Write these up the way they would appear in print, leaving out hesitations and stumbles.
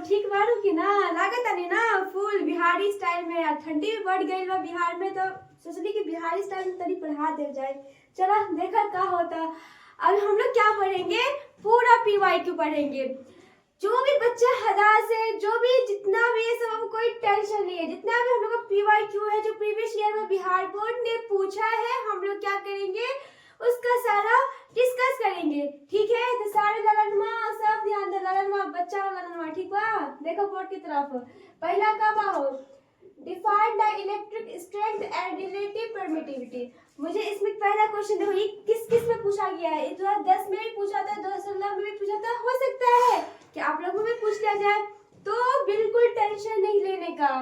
ठीक बारू की ना लागत नहीं ना फुल बिहारी स्टाइल में। ठंडी भी बढ़ गई बा बिहार में तो सोचली कि बिहारी स्टाइल में तनी पढ़ा दे जाए। चला देखा क्या होता। अब हम लोग क्या पढ़ेंगे, पूरा PYQ पढ़ेंगे। जो भी बच्चा हदास है, जो भी जितना भी ये सब कोई टेंशन नहीं है। जितना भी हम लोग का PYQ है जो प्रीवियस ईयर में बिहार बोर्ड ने पूछा है, हम लोग क्या करेंगे उसका सारा डिस्कस करेंगे। ठीक है तो सारे ललनमा सब ध्यान दे, ललनमा बच्चा ललनमा ठीक बा। देखो बोर्ड की तरफ पहला कब आओ, define the electric strength and relative permittivity. मुझे इसमें पहला क्वेश्चन देखो ये किस किस में पूछा गया है। 2010 में भी पूछा था, 2016 में भी पूछा था, हो सकता है कि आप लोगों में पूछ लिया जाए। तो बिल्कुल टेंशन नहीं लेने का,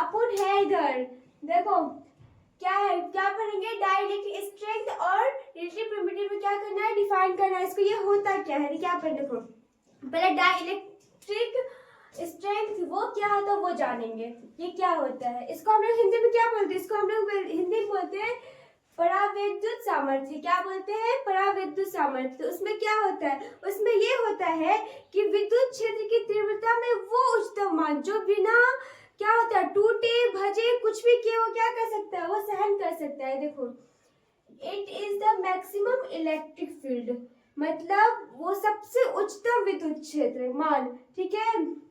अपन है इधर। देखो क्या है, क्या पढ़ेंगे, डाइलेक्ट्रिक स्ट्रेंथ और रिलेटिव परमिटिविटी में क्या करना है, डिफाइन करना है इसको। ये होता क्या है, क्या पढ़ देखो पहले डाइलेक्ट्रिक स्ट्रेंथ वो क्या होता है वो जानेंगे। ये क्या होता है, इसको हम लोग हिंदी में क्या बोलते हैं, इसको हम लोग हिंदी में बोलते हैं परावैद्युत सामर्थ्य। क्या बोलते हैं, परावैद्युत सामर्थ्य। तो उसमें क्या होता है, उसमें ये होता है कि विद्युत क्षेत्र की तीव्रता में वो उच्चतम मान जो बिना क्या होता है टूटे भजे कुछ भी किए वो क्या कर सकता है, वो सहन कर सकता है। देखो it is the maximum electric field, मतलब वो सबसे उच्चतम विद्युत क्षेत्र मान। ठीक है,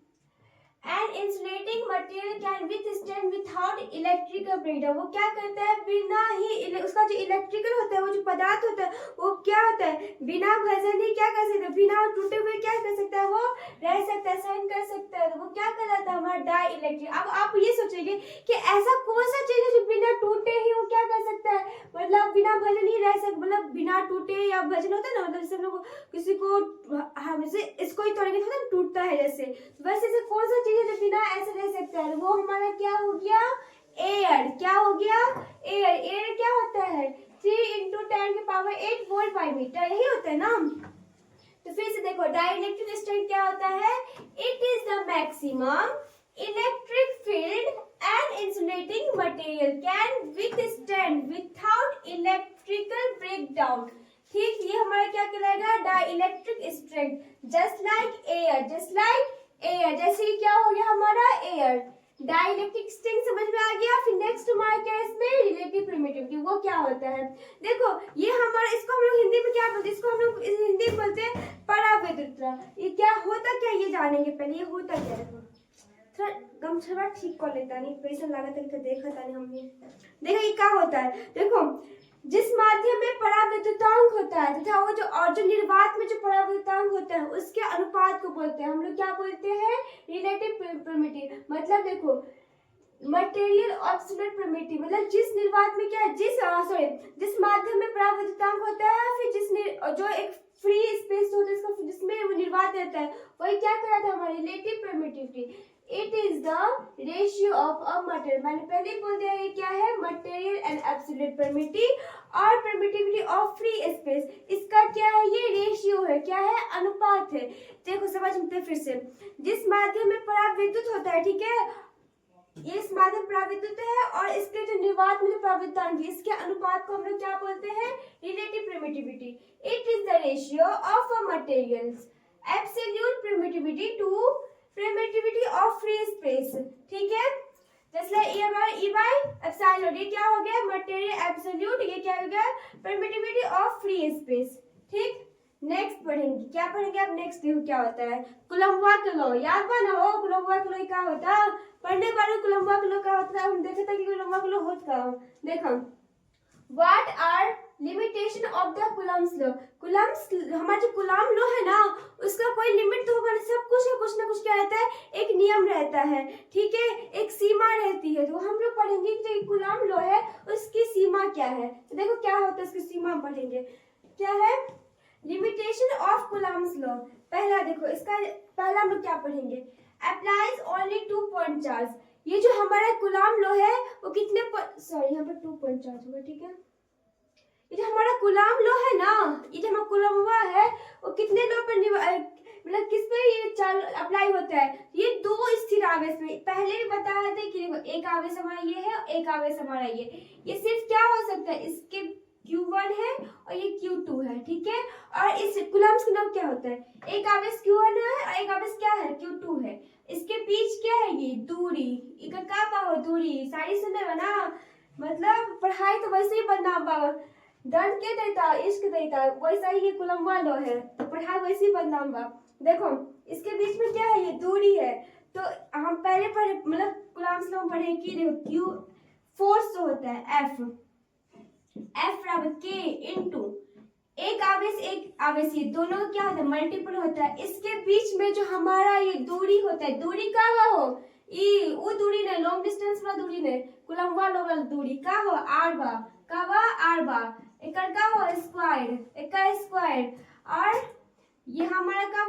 and insulating material can withstand without electrical breakdown. वो क्या करता है बिना ही उसका जो इलेक्ट्रिकल होता है वो जो पदार्थ होता है वो क्या होता है बिना भजन ही क्या कर सकता है, बिना टूटे हुए क्या कर सकता है, वो रह सकता है, सहन कर सकता है। तो वो क्या कहलाता है हमारा डाई इलेक्ट्रिक। अब आप ये सोचेंगे कि ऐसा कौन सा चीज है जो बिना टूटे ही वो क्या कर सकता है, मतलब बिना भजन ही रह सकता, मतलब बिना टूटे या भजन होता है ना, मतलब जैसे हम लोग किसी को हम जैसे इसको ही तोड़ेंगे तो टूटता है जैसे, वैसे से कौन सा चीज है जो बिना ऐसे रह सकता है, वो हमारा क्या हो गया एयर। क्या हो गया एयर। एयर क्या होता है 3 × 10⁸ वोल्ट पर मीटर, यही होता है ना। तो फिर से देखो डाइलेक्ट्रिक स्ट्रेंथ क्या होता है, it is the maximum electric field and insulating material can withstand without electrical breakdown. ठीक, ये हमारा क्या कहलाएगा dielectric strength. Just like air, just like air, जैसे ही क्या हो गया हमारा एयर। डाइलेक्ट्रिक स्ट्रेंथ समझ में आ गया। फिर नेक्स्ट हमारा क्या है इसमें रिलेटिव परमिटिविटी। वो क्या होता है, देखो ये हमारा, इसको हम लोग हिंदी में क्या बोलते हैं, इसको हम लोग हिंदी में बोलते हैं परावैद्युतता। ये क्या होता क्या ये जानेंगे पहले, ये होता क्या है। थोड़ा गमछा ठीक कर लेता नहीं पैसा लागत है, देखा था नहीं हमने। देखो ये क्या होता है, देखो जिस माध्यम में परावैद्युतांक होता है तथा वो जो और जो निर्वात में जो परावैद्युतांक होता है उसके अनुपात को बोलते हैं हम लोग क्या बोलते हैं रिलेटिव परमिटिव। मतलब देखो मटेरियल एब्सोल्यूट परमिटिव, मतलब जिस निर्वात में क्या है जिस माध्यम में परावैद्युतांक होता है, फिर जो एक फ्री स्पेस होता है इसका जिसमें वो निर्वात रहता है वही क्या कहलाता है हमारी relative permittivity. It is the ratio of a material, मैंने पहले ही बोल दिया ये क्या है मटेरियल एंड एब्सोल्यूट परमिटिव और परमिटिविटी ऑफ फ्री स्पेस। इसका क्या है ये रेशियो है, क्या है अनुपात है। देखो समझते फिर से, जिस माध्यम में परावैद्युत होता है ठीक है, ये इस माध्यम परावैद्युत है और इसके जो निर्वात में जो परावैद्युतांक है इसके अनुपात को हम लोग क्या बोलते हैं relative permittivity. It is the ratio of a material's absolute permittivity to permittivity of free space. ठीक है, जैसे E बाय एप्सिलॉन, ये क्या हो गया मटेरियल एब्सोल्यूट, ये क्या हो गया परमिटिविटी ऑफ फ्री स्पेस। ठीक, नेक्स्ट पढ़ेंगे, क्या पढ़ेंगे अब नेक्स्ट देखो क्या होता है कूलम्बा का लॉ। याद बा ना हो कूलम्बा का लॉ क्या होता है, पढ़ने वाले कूलम्बा का लॉ क्या होता है, हम देखे था कि कूलम्बा का लॉ होता है। देखो what are limitation of the Coulomb's law. Coulomb's हमारा जो कूलम लॉ है ना उसका कोई लिमिट तो होगा, सब कुछ ना कुछ क्या रहता है एक नियम रहता है। ठीक है, एक सीमा रहती है। तो हम लोग पढ़ेंगे कि जो कूलम लॉ है उसकी सीमा क्या है। तो देखो क्या होता है उसकी सीमा हम पढ़ेंगे क्या है लिमिटेशन ऑफ कूलम्स लॉ। पहला देखो इसका पहला हम लोग क्या पढ़ेंगे अप्लाइज ओनली 2 पॉइंट चार्ज। ये जो हमारा कूलम लॉ है वो कितने सॉरी यहाँ पे 2 पॉइंट चार्ज होगा। ठीक है, ये जो हमारा कूलम लॉ है ना, ये जो हमारा कूलम हुआ है वो कितने लॉ पर मतलब किस पे ये चार्ज अप्लाई होता है, ये 2 स्थिर आवेश में। पहले भी बताया था कि एक आवेश हमारा ये है एक आवेश हमारा ये सिर्फ क्या हो सकता है इसके Q1 है और ये Q2 है, ठीक है। और इस कूलम्ब्स का नाम क्या होता है, एक आवेश Q1 है और एक आवेश क्या है Q2 है। इसके बीच क्या है, ये दूरी, इका का पाओ दूरी, सारी सुने बना, मतलब पढ़ाई तो वैसे ही बदनाम पाओ, दर्द के देता इश्क देता, वैसा ही ये कूलम्ब वाला है, तो पढ़ाई वैसे ही बदनाम बा। देखो इसके बीच में क्या है, ये दूरी है। तो हम पहले पढ़े, मतलब कूलम्ब्स में पढ़े कि देखो क्यू फोर्स जो होता है F बराबर K इनटू एक आवेश ये दोनों का क्या होता है, मल्टीपल होता है। इसके बीच में जो हमारा ये दूरी होता है, दूरी का हो ई वो दूरी ने लॉन्ग डिस्टेंस वाला दूरी ने कूलम्ब वाला दूरी का हो आर बा, का बा आर बा, एकर का हो स्क्वायर, एकर स्क्वायर, और ये हमारा का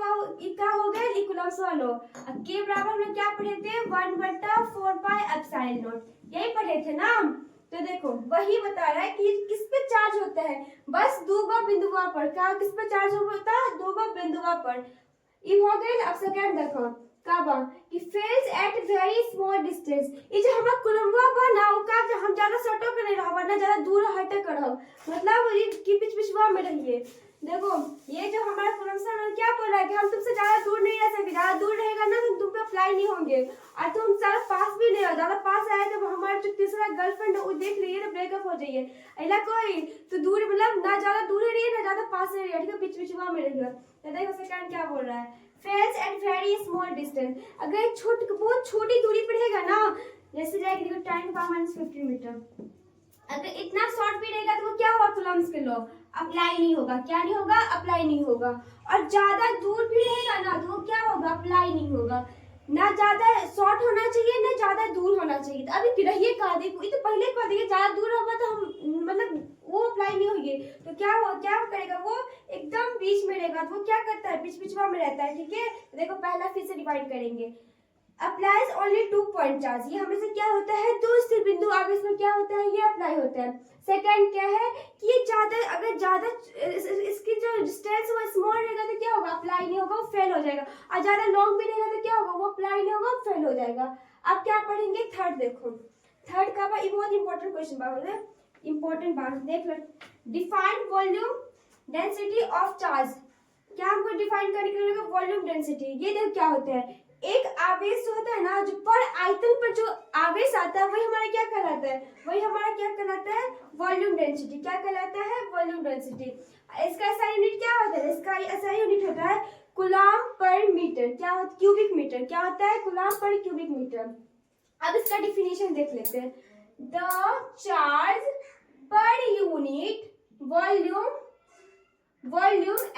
हो गया ई कूलम्ब्स वाला। के बराबर हम लोग क्या पढ़े थे, 1/4 पाई एप्सिलॉन नॉट, यही पढ़े थे ना। तो देखो वही बता रहा है कि किस पे चार्ज होता है, बस दो बिंदुओं पर, क्या किस पे चार्ज होता है, दो बिंदुओं पर। ये हो गई। अब सेकंड देखो काबा कि fails at very small distance, ये जो हमारा कूलम्बवा बा ना वो का हम ज्यादा सटो के नहीं रहब ना ज्यादा दूर हटे करब, मतलब ये की बीच बीचवा में रहिए। देखो ये जो हमारा कूलम्ब क्या बोल रहा है कि हम तुमसे ज्यादा दूर नहीं रह सकते, ज्यादा दूर रहेगा ना तो तुम पे अप्लाई नहीं होंगे, और तुम ज्यादा पास भी नहीं हो, ज्यादा पास आए तो हमारा जो तीसरा गर्लफ्रेंड वो देख लीजिए तो ब्रेकअप हो जाइए। ऐसा कोई तो दूर, मतलब ना ज्यादा दूर रहिए ना ज्यादा पास रहिए, ठीक है, बीच बीचवा में रहिए। तो देखो सेकंड क्या बोल रहा है, fails at very small distance, अगर बहुत छोटी दूरी पर रहेगा ना, जैसे जाएगी देखो 10⁻⁻15 मीटर, अगर इतना शॉर्ट भी रहेगा तो वो क्या होगा, कूलम्ब्स के लॉ अप्लाई नहीं होगा, क्या नहीं होगा, अप्लाई नहीं होगा। और ज्यादा दूर भी रहेगा ना तो वो क्या होगा, अप्लाई नहीं होगा। ना ज्यादा शॉर्ट होना चाहिए ना ज्यादा दूर होना चाहिए। तो अभी रहिए कहा देखो, ये तो पहले कह दिए ज्यादा दूर होगा तो हम मतलब वो अप्लाई नहीं होगी, तो क्या करेगा वो एकदम बीच में रहेगा, तो वो क्या करता है बीच बीच में रहता है, ठीक है। देखो पहला फिर से डिवाइड करेंगे, अप्लाइज ओनली 2 पॉइंट चार्ज, ये हमेशा क्या होता है दो स्थिर बिंदु आवेश में क्या होता है, ये अप्लाई होता है। सेकंड क्या है कि ये अगर ज्यादा इसकी जो डिस्टेंस वो स्मॉल रहेगा तो क्या होगा, अप्लाई नहीं होगा, वो फेल हो जाएगा, और ज्यादा लॉन्ग भी रहेगा तो क्या होगा, वो अप्लाई नहीं होगा, फेल हो जाएगा। अब क्या पढ़ेंगे, थर्ड देखो, थर्ड का बहुत इंपॉर्टेंट क्वेश्चन बात, इंपॉर्टेंट बात देख लो, define volume density of charge, क्या हमको डिफाइन करने के लिए वॉल्यूम डेंसिटी। ये देखो क्या होता है, एक आवेश होता है ना, जो पर आयतन पर जो आवेश आता है वही हमारा क्या कहलाता है, वही हमारा क्या कहलाता है, वॉल्यूम डेंसिटी। क्या कहलाता है, वॉल्यूम डेंसिटी। इसका ऐसा यूनिट क्या होता है, इसका ऐसा यूनिट होता है कूलम्ब पर मीटर, क्या होता है, क्यूबिक मीटर, क्या होता है, कूलम्ब पर क्यूबिक मीटर। अब इसका डिफिनेशन देख लेते हैं, the charge per unit volume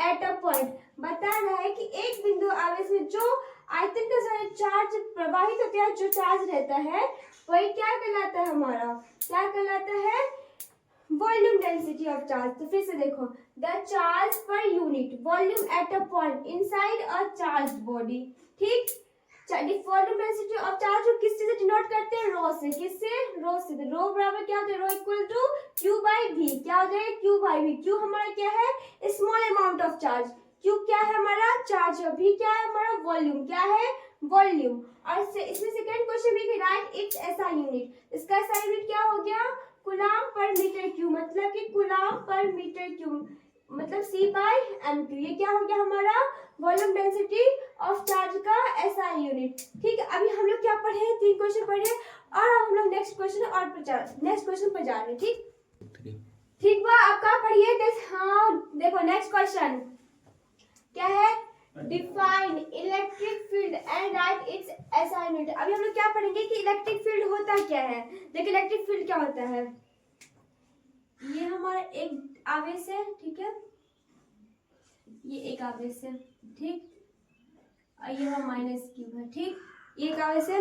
at a point, बता रहा है कि एक बिंदु आवेश में जो आयतन का सारा चार्ज प्रवाहित होता है, जो चार्ज रहता है वही क्या कहलाता है, हमारा क्या कहलाता है, वॉल्यूम डेंसिटी ऑफ चार्ज। तो फिर से देखो, the charge per unit volume at a point inside a charged body, ठीक। वॉल्यूम डेंसिटी ऑफ चार्ज को किस चीज से डिनोट करते हैं, रो से, किससे, रो से। रो बराबर क्या होता है, rho equal to q by v, क्या हो जाएगा, क्यू बाई वी। क्यू हमारा क्या है, small amount of charge, Q क्या है हमारा चार्ज, वी क्या है हमारा वॉल्यूम, क्या है वॉल्यूम। और इसमें सेकंड क्वेश्चन भी राइट इट्स एसआई यूनिट, इसका एसआई यूनिट क्या हो गया, कूलम्ब पर मीटर क्यूब, मतलब कि कूलम्ब पर मीटर क्यूब, मतलब C बाई m²। ये क्या हो गया हमारा वॉल्यूम डेंसिटी ऑफ चार्ज का एसआई यूनिट, ठीक है। अभी हम लोग क्या पढ़े हैं, 3 क्वेश्चन पढ़े, और अब हम लोग नेक्स्ट क्वेश्चन पर जा रहे हैं, ठीक बा। आप क्या पढ़िए, हाँ देखो नेक्स्ट क्वेश्चन क्या है, define electric field and right it's SI unit. अभी हम लोग क्या पढ़ेंगे कि इलेक्ट्रिक फील्ड होता क्या है। देखिए इलेक्ट्रिक फील्ड क्या होता है, ये हमारा एक आवेश है, ठीक है, ये एक आवेश है, ठीक, और ये हमारा माइनस क्यूब है, ठीक, ये एक आवेश है,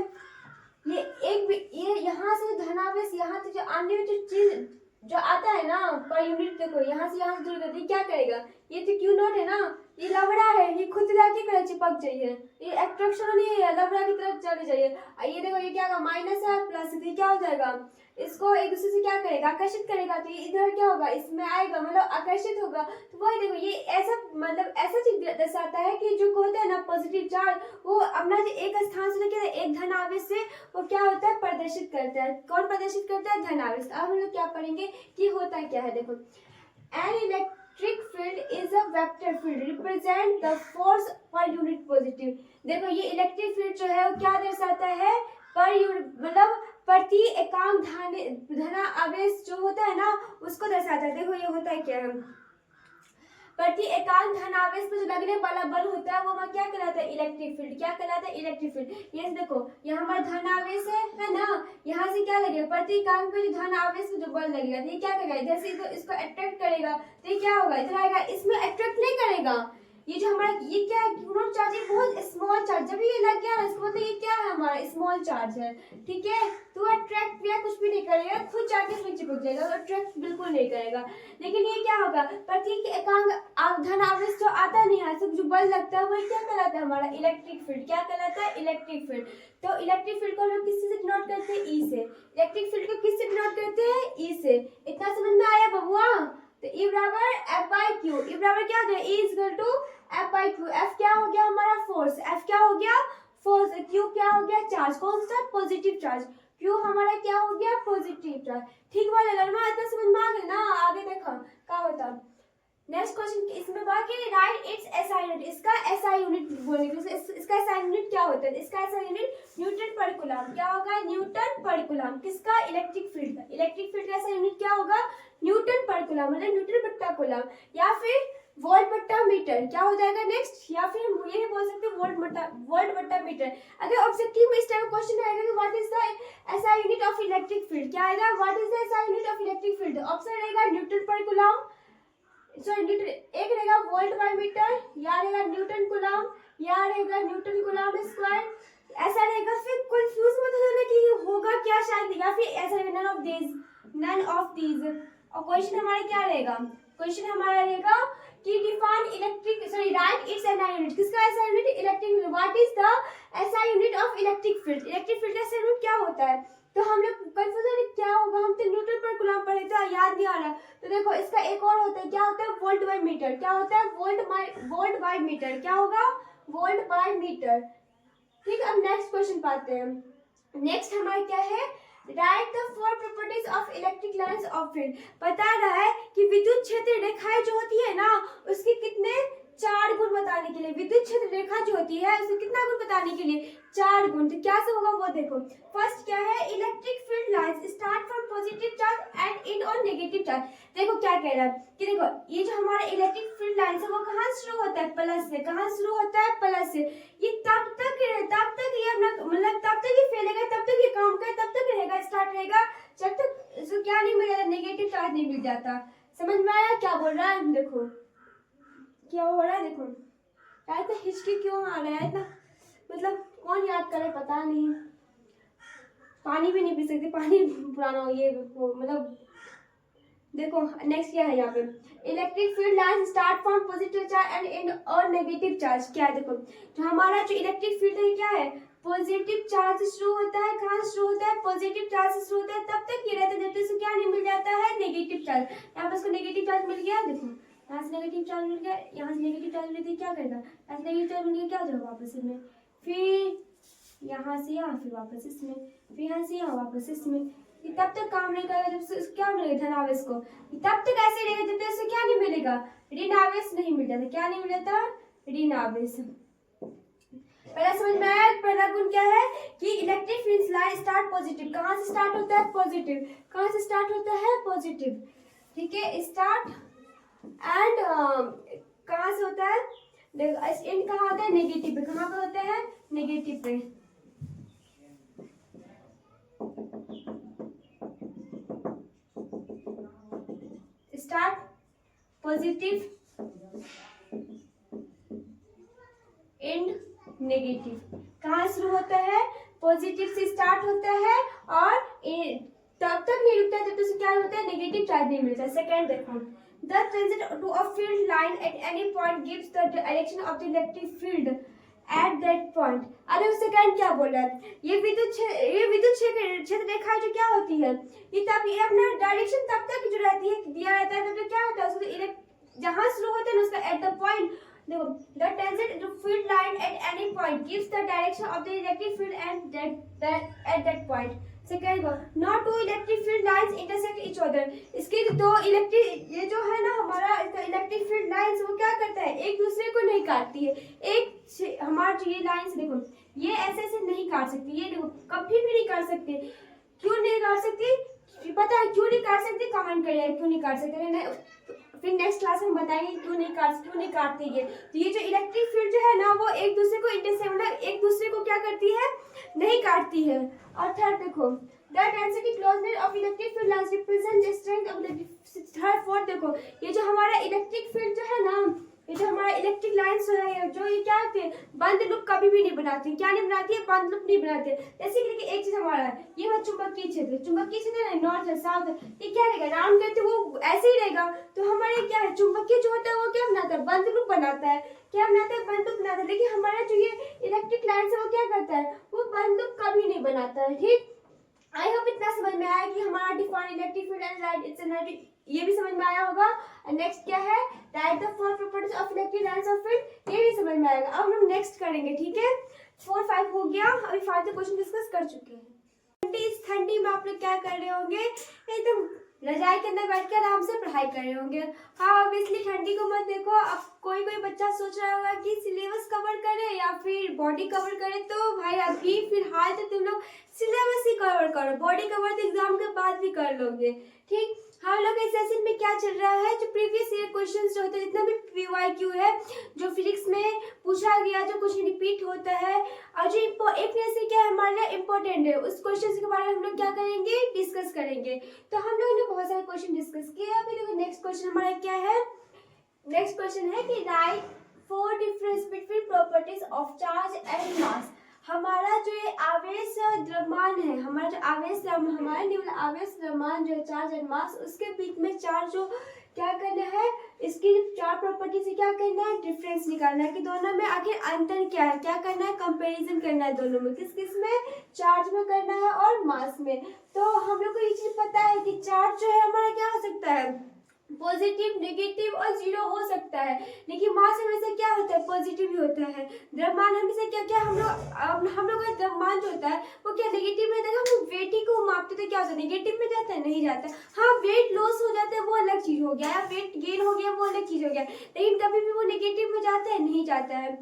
ये यहाँ से धनावेश यहाँ से जो आने में जो चीज जो आता है ना पर यूनिट, देखो यहाँ से दूर कर दी, क्या करेगा, ये तो क्यू नॉट है ना, ये लवड़ा है, ये खुद जाके करे चिपक जाइए, ये अट्रैक्शन नहीं है, लवरा की तरफ चले जाइए। ये देखो ये क्या होगा, माइनस है प्लस है, क्या हो जाएगा, इसको एक दूसरे से क्या करेगा, आकर्षित करेगा, तो ये इधर क्या होगा, इसमें आएगा, मतलब आकर्षित होगा। तो वही देखो ये ऐसा मतलब ऐसा चीज दर्शाता है कि जो होता है ना पॉजिटिव चार्ज, वो अपना एक स्थान से लेकर एक धन आवेश से वो क्या होता है, प्रदर्शित करता है। कौन प्रदर्शित करता है, धन आवेश। अब हम लोग क्या पढ़ेंगे कि होता क्या है। देखो an electric field is a vector field represent the force per unit positive. देखो ये इलेक्ट्रिक फील्ड जो है वो क्या दर्शाता है, पर यूनिट मतलब प्रति एकांक धन आवेश जो होता है ना उसको दर्शाता है। देखो ये होता है क्या है, प्रति एकांक धन आवेश पर जो लगने वाला बल होता है वो हमारा क्या कहलाता है, इलेक्ट्रिक फील्ड। क्या कहलाता है, इलेक्ट्रिक फील्ड। ये देखो यहाँ हमारा धन आवेश है ना, यहाँ से क्या लगेगा, प्रति एकांक पे जो धन आवेश में जो बल लगेगा तो ये क्या करेगा, इधर से इसको अट्रैक्ट करेगा, तो ये क्या होगा, इधर आएगा, इसमें अट्रैक्ट नहीं करेगा। ये जो हमारा ये क्या है, न्यूट्रॉन चार्ज, ये बहुत स्मॉल चार्ज, जब ये लग गया ना इसको मतलब ये क्या है, हमारा स्मॉल चार्ज है, ठीक है। तो अट्रैक्ट या कुछ भी नहीं करेगा, खुद जाके इसमें चिपक जाएगा, अट्रैक्ट बिल्कुल नहीं करेगा। लेकिन ये क्या होगा, प्रति एकांक धन आवेश जो आता नहीं है, सब जो बल लगता है वही क्या कहलाता है, हमारा इलेक्ट्रिक फील्ड। क्या कहलाता है, इलेक्ट्रिक फील्ड। तो इलेक्ट्रिक फील्ड को हम लोग किससे डिनोट करते हैं, ई से। इलेक्ट्रिक फील्ड को किससे डिनोट करते हैं, ई से। इतना समझ में आया बबुआ। तो E बराबर F बाई क्यू, E बराबर क्या हो गया, E equal to F by q. F क्या हो गया हमारा फोर्स, F क्या हो गया फोर्स, Q क्या हो गया चार्ज, कौन सा पॉजिटिव चार्ज, Q हमारा क्या हो गया पॉजिटिव चार्ज। ठीक वाले लड़मा इतना समझ में आ गया ना, आगे देखो क्या होता। नेक्स्ट क्वेश्चन इसमें बाकी राइट इट्स एसआई यूनिट, इसका एसआई यूनिट बोलेंगे, इसका एसआई यूनिट क्या होता है, इसका एसआई यूनिट न्यूटन पर कूलम। क्या होगा, न्यूटन पर कूलम। किसका, इलेक्ट्रिक फील्ड का। इलेक्ट्रिक फील्ड का एसआई यूनिट क्या होगा, न्यूटन पर कूलम, मतलब न्यूटन बट्टा कूलम, या फिर वोल्ट बट्टा मीटर। क्या हो जाएगा नेक्स्ट, या फिर हम ये भी बोल सकते हैं वोल्ट बट्टा मीटर। अगर ऑब्जेक्टिव में इस टाइप का क्वेश्चन आएगा कि what is the SI unit of electric field, क्या आएगा, what is the SI unit of electric field. Option रहेगा न्यूटन पर कूलम, सॉरी न्यूटन, एक रहेगा वोल्ट बाय मीटर, या रहेगा न्यूटन कूलम, या रहेगा न्यूटन कूलम स्क्वायर, ऐसा रहेगा। फिर कंफ्यूज मत होना कि होगा क्या शायद, या फिर ऐसा रहेगा नन ऑफ दीज। और क्वेश्चन हमारा क्या रहेगा, क्वेश्चन हमारा रहेगा कि define electric sorry right it's SI unit. किसका SI unit, electric field. What is the SI unit of electric field. Electric field का एसआई यूनिट क्या होता है। तो हम लोग कंफ्यूजन क्या होगा, हम तो न्यूटन पर कूलम पढ़े थे, याद नहीं आ रहा। तो देखो इसका एक और होता है, क्या होता है, वोल्ट बाय मीटर। क्या होता है, वोल्ट बाय मीटर। क्या होगा, वोल्ट बाय मीटर। ठीक, अब नेक्स्ट क्वेश्चन पाते हैं। नेक्स्ट हमारा क्या है, right the four properties of electric lines of field. बता रहा है कि विद्युत क्षेत्र रेखाएं जो होती है ना उसके कितने 4 गुण बताने के लिए। विद्युत क्षेत्र रेखा जो होती है उसके कितना गुण बताने के लिए, 4 गुण। तो क्या सब होगा वो देखो। फर्स्ट क्या है, electric field lines start from positive charge and and on negative charge. देखो क्या कह रहा है कि देखो ये जो हमारा इलेक्ट्रिक फील्ड लाइंस है वो कहाँ शुरू होता है, प्लस से। कहाँ शुरू होता है, प्लस से। ये तब तक ये अपना मतलब तब तक ये फैलेगा, तब तक ये काम करे, तब तक रहेगा, स्टार्ट रहेगा जब तक इसको क्या नहीं मिल जाता, नेगेटिव चार्ज नहीं मिल जाता। समझ में आया क्या बोल रहा है, देखो क्या हो रहा है। देखो यार इतना हिचकी क्यों आ रहा है, इतना मतलब कौन याद करे पता नहीं। पानी भी नहीं पी सकते, पानी पुराना हो ये मतलब। देखो नेक्स्ट क्या है यहाँ पे, electric field line start from positive charge and and और नेगेटिव चार्ज। क्या है, देखो जो हमारा जो इलेक्ट्रिक फील्ड है क्या है, पॉजिटिव चार्ज से शुरू होता है। कहाँ शुरू होता है, पॉजिटिव चार्ज से शुरू होता है, तब तक ये रहता है जब तक इसको क्या नहीं मिल जाता है, नेगेटिव चार्ज। यहाँ पर इसको नेगेटिव चार्ज मिल गया, देखो यहाँ से नेगेटिव चार्ज मिल गया, यहाँ से नेगेटिव चार्ज मिल गया, क्या करेगा, यहाँ से नेगेटिव चार्ज मिल गया, क्या हो जाएगा वापस इसमें, फिर यहाँ से यहाँ, फिर वापस इसमें, फिर यहाँ से यहाँ वापस इसमें। ये तब तक काम नहीं करेगा जब से क्या मिलेगा, धनावेश को। तब तक ऐसे रहेगा जब तक इससे क्या नहीं मिलेगा, ऋण आवेश नहीं मिल जाता। क्या नहीं मिल जाता, ऋण आवेश। पहला समझ में आया, पहला गुण क्या है कि electric field line start positive. कहाँ से स्टार्ट होता है, पॉजिटिव। कहाँ से स्टार्ट होता है, पॉजिटिव। ठीक है, स्टार्ट एंड कहाँ से होता है, एंड कहाँ होता है, नेगेटिव पे। कहाँ पे होता है, नेगेटिव पे। Start positive and negative. कहाँ शुरू होता है, पॉजिटिव से स्टार्ट होता है और तब तक नहीं रुकता है जब तक क्या होता है, नेगेटिव चार्ज नहीं मिलता। सेकंड देखो, the transit to a field line at any point gives the direction of the electric field। Point. अरे उससे सेकंड क्या बोला है, ये विद्युत क्षेत्र रेखा जो क्या होती है, ये अपना डायरेक्शन तब तक जो रहती है दिया रहता है, तब तक क्या होता है उसको जहां शुरू होता है ना उसका एट द पॉइंट, देखो the tangent field line at any point gives the direction of the electric field and at that point. Second one, not two electric field lines intersect each other, इसके दो electric ये जो है ना हमारा इसका electric field lines वो क्या करता है, एक दूसरे को नहीं काटती है। एक हमारा जो ये लाइंस देखो ये ऐसे ऐसे नहीं काट सकती, ये देखो कभी भी नहीं काट सकते। क्यों नहीं काट सकती, पता है क्यों नहीं काट सकती, कमेंट करिए क्यों नहीं काट सकते, फिर नेक्स्ट क्लास में बताएंगे क्यों नहीं काटती है। तो ये जो इलेक्ट्रिक फील्ड जो है ना वो एक दूसरे को इंटरसेप्ट एक दूसरे को क्या करती है, नहीं काटती है। और थर्ड देखो the density closeness of electric field lines represent the strength of electric. Third fourth देखो ये जो हमारा इलेक्ट्रिक फील्ड जो है ना, ये जो हमारा इलेक्ट्रिक लाइंस है जो ये क्या होते हैं, बंद लूप कभी भी नहीं बनाती, क्या नहीं बनाती है, बंद लूप नहीं बनाते। जैसे कि एक चीज हमारा है ये है चुंबकीय क्षेत्र है, नॉर्थ है साउथ है, ये क्या रहेगा राउंड करते वो ऐसे ही रहेगा। तो हमारे क्या है चुंबकीय जो होता है वो क्या बनाता है, बंद लूप बनाता है, क्या बनाता है, बंद लूप बनाता है। लेकिन हमारा जो ये इलेक्ट्रिक लाइंस है वो क्या करता है, वो बंद लूप कभी नहीं बनाता है। ठीक, आई होप इतना समझ में आया कि हमारा define electric field and light it's energy, ये भी समझ में आया होगा। नेक्स्ट क्या है, right the four properties of electric lines of field, ये भी समझ में आएगा। अब हम नेक्स्ट करेंगे, ठीक है। 4 5 हो गया, अभी 5 क्वेश्चन डिस्कस कर चुके हैं। इस ठंडी में आप लोग क्या कर रहे होंगे, एकदम रजाई के अंदर बैठकर आराम से पढ़ाई कर रहे होंगे। हाँ ऑब्वियसली ठंडी को मत देखो। अब कोई बच्चा सोच रहा होगा कि सिलेबस कवर करे या फिर बॉडी कवर करे, तो भाई अभी फिलहाल तो तुम लोग सिलेबस ही कवर करो, बॉडी कवर तो एग्जाम के बाद भी कर लोगे। ठीक, हम लोग इस सेशन में क्या चल रहा है, जो प्रीवियस ईयर क्वेश्चंस जो होते हैं, जितना भी PYQ है जो फिजिक्स में पूछा गया, जो कुछ रिपीट होता है और जो एक तरह से क्या हमारे लिए इम्पोर्टेंट है, उस क्वेश्चन के बारे में हम लोग क्या करेंगे, डिस्कस करेंगे। तो हम लोगों ने बहुत सारे क्वेश्चन डिस्कस किए। अभी देखो नेक्स्ट क्वेश्चन हमारा क्या है, नेक्स्ट क्वेश्चन है कि right 4 difference between properties of charge and mass. हमारा जो ये आवेश द्रव्यमान है, हमारा जो हमारा निम्न आवेश द्रव्यमान जो है चार्ज एंड मास, उसके बीच में चार जो क्या करना है, इसकी चार प्रॉपर्टी से क्या करना है, डिफरेंस निकालना है कि दोनों में आखिर अंतर क्या है, क्या करना है, कंपैरिजन करना है दोनों में, किस किस में, चार्ज में करना है और मास में। तो हम लोग को ये चीज पता है कि चार्ज जो है हमारा क्या हो सकता है, पॉजिटिव, नेगेटिव और जीरो हो सकता है, लेकिन मास हमेशा क्या होता है, पॉजिटिव ही होता है। द्रव्यमान हमेशा क्या क्या हम लोग का द्रव्यमान जो होता है वो क्या नेगेटिव में जाता है। हम लोग वेट ही को मापते तो क्या होता है, नेगेटिव में जाता है, नहीं जाता है। हाँ वेट लॉस हो जाता है वो अलग चीज हो गया, या वेट गेन हो गया वो अलग चीज हो गया, लेकिन कभी भी वो नेगेटिव में जाता है, नहीं जाता है।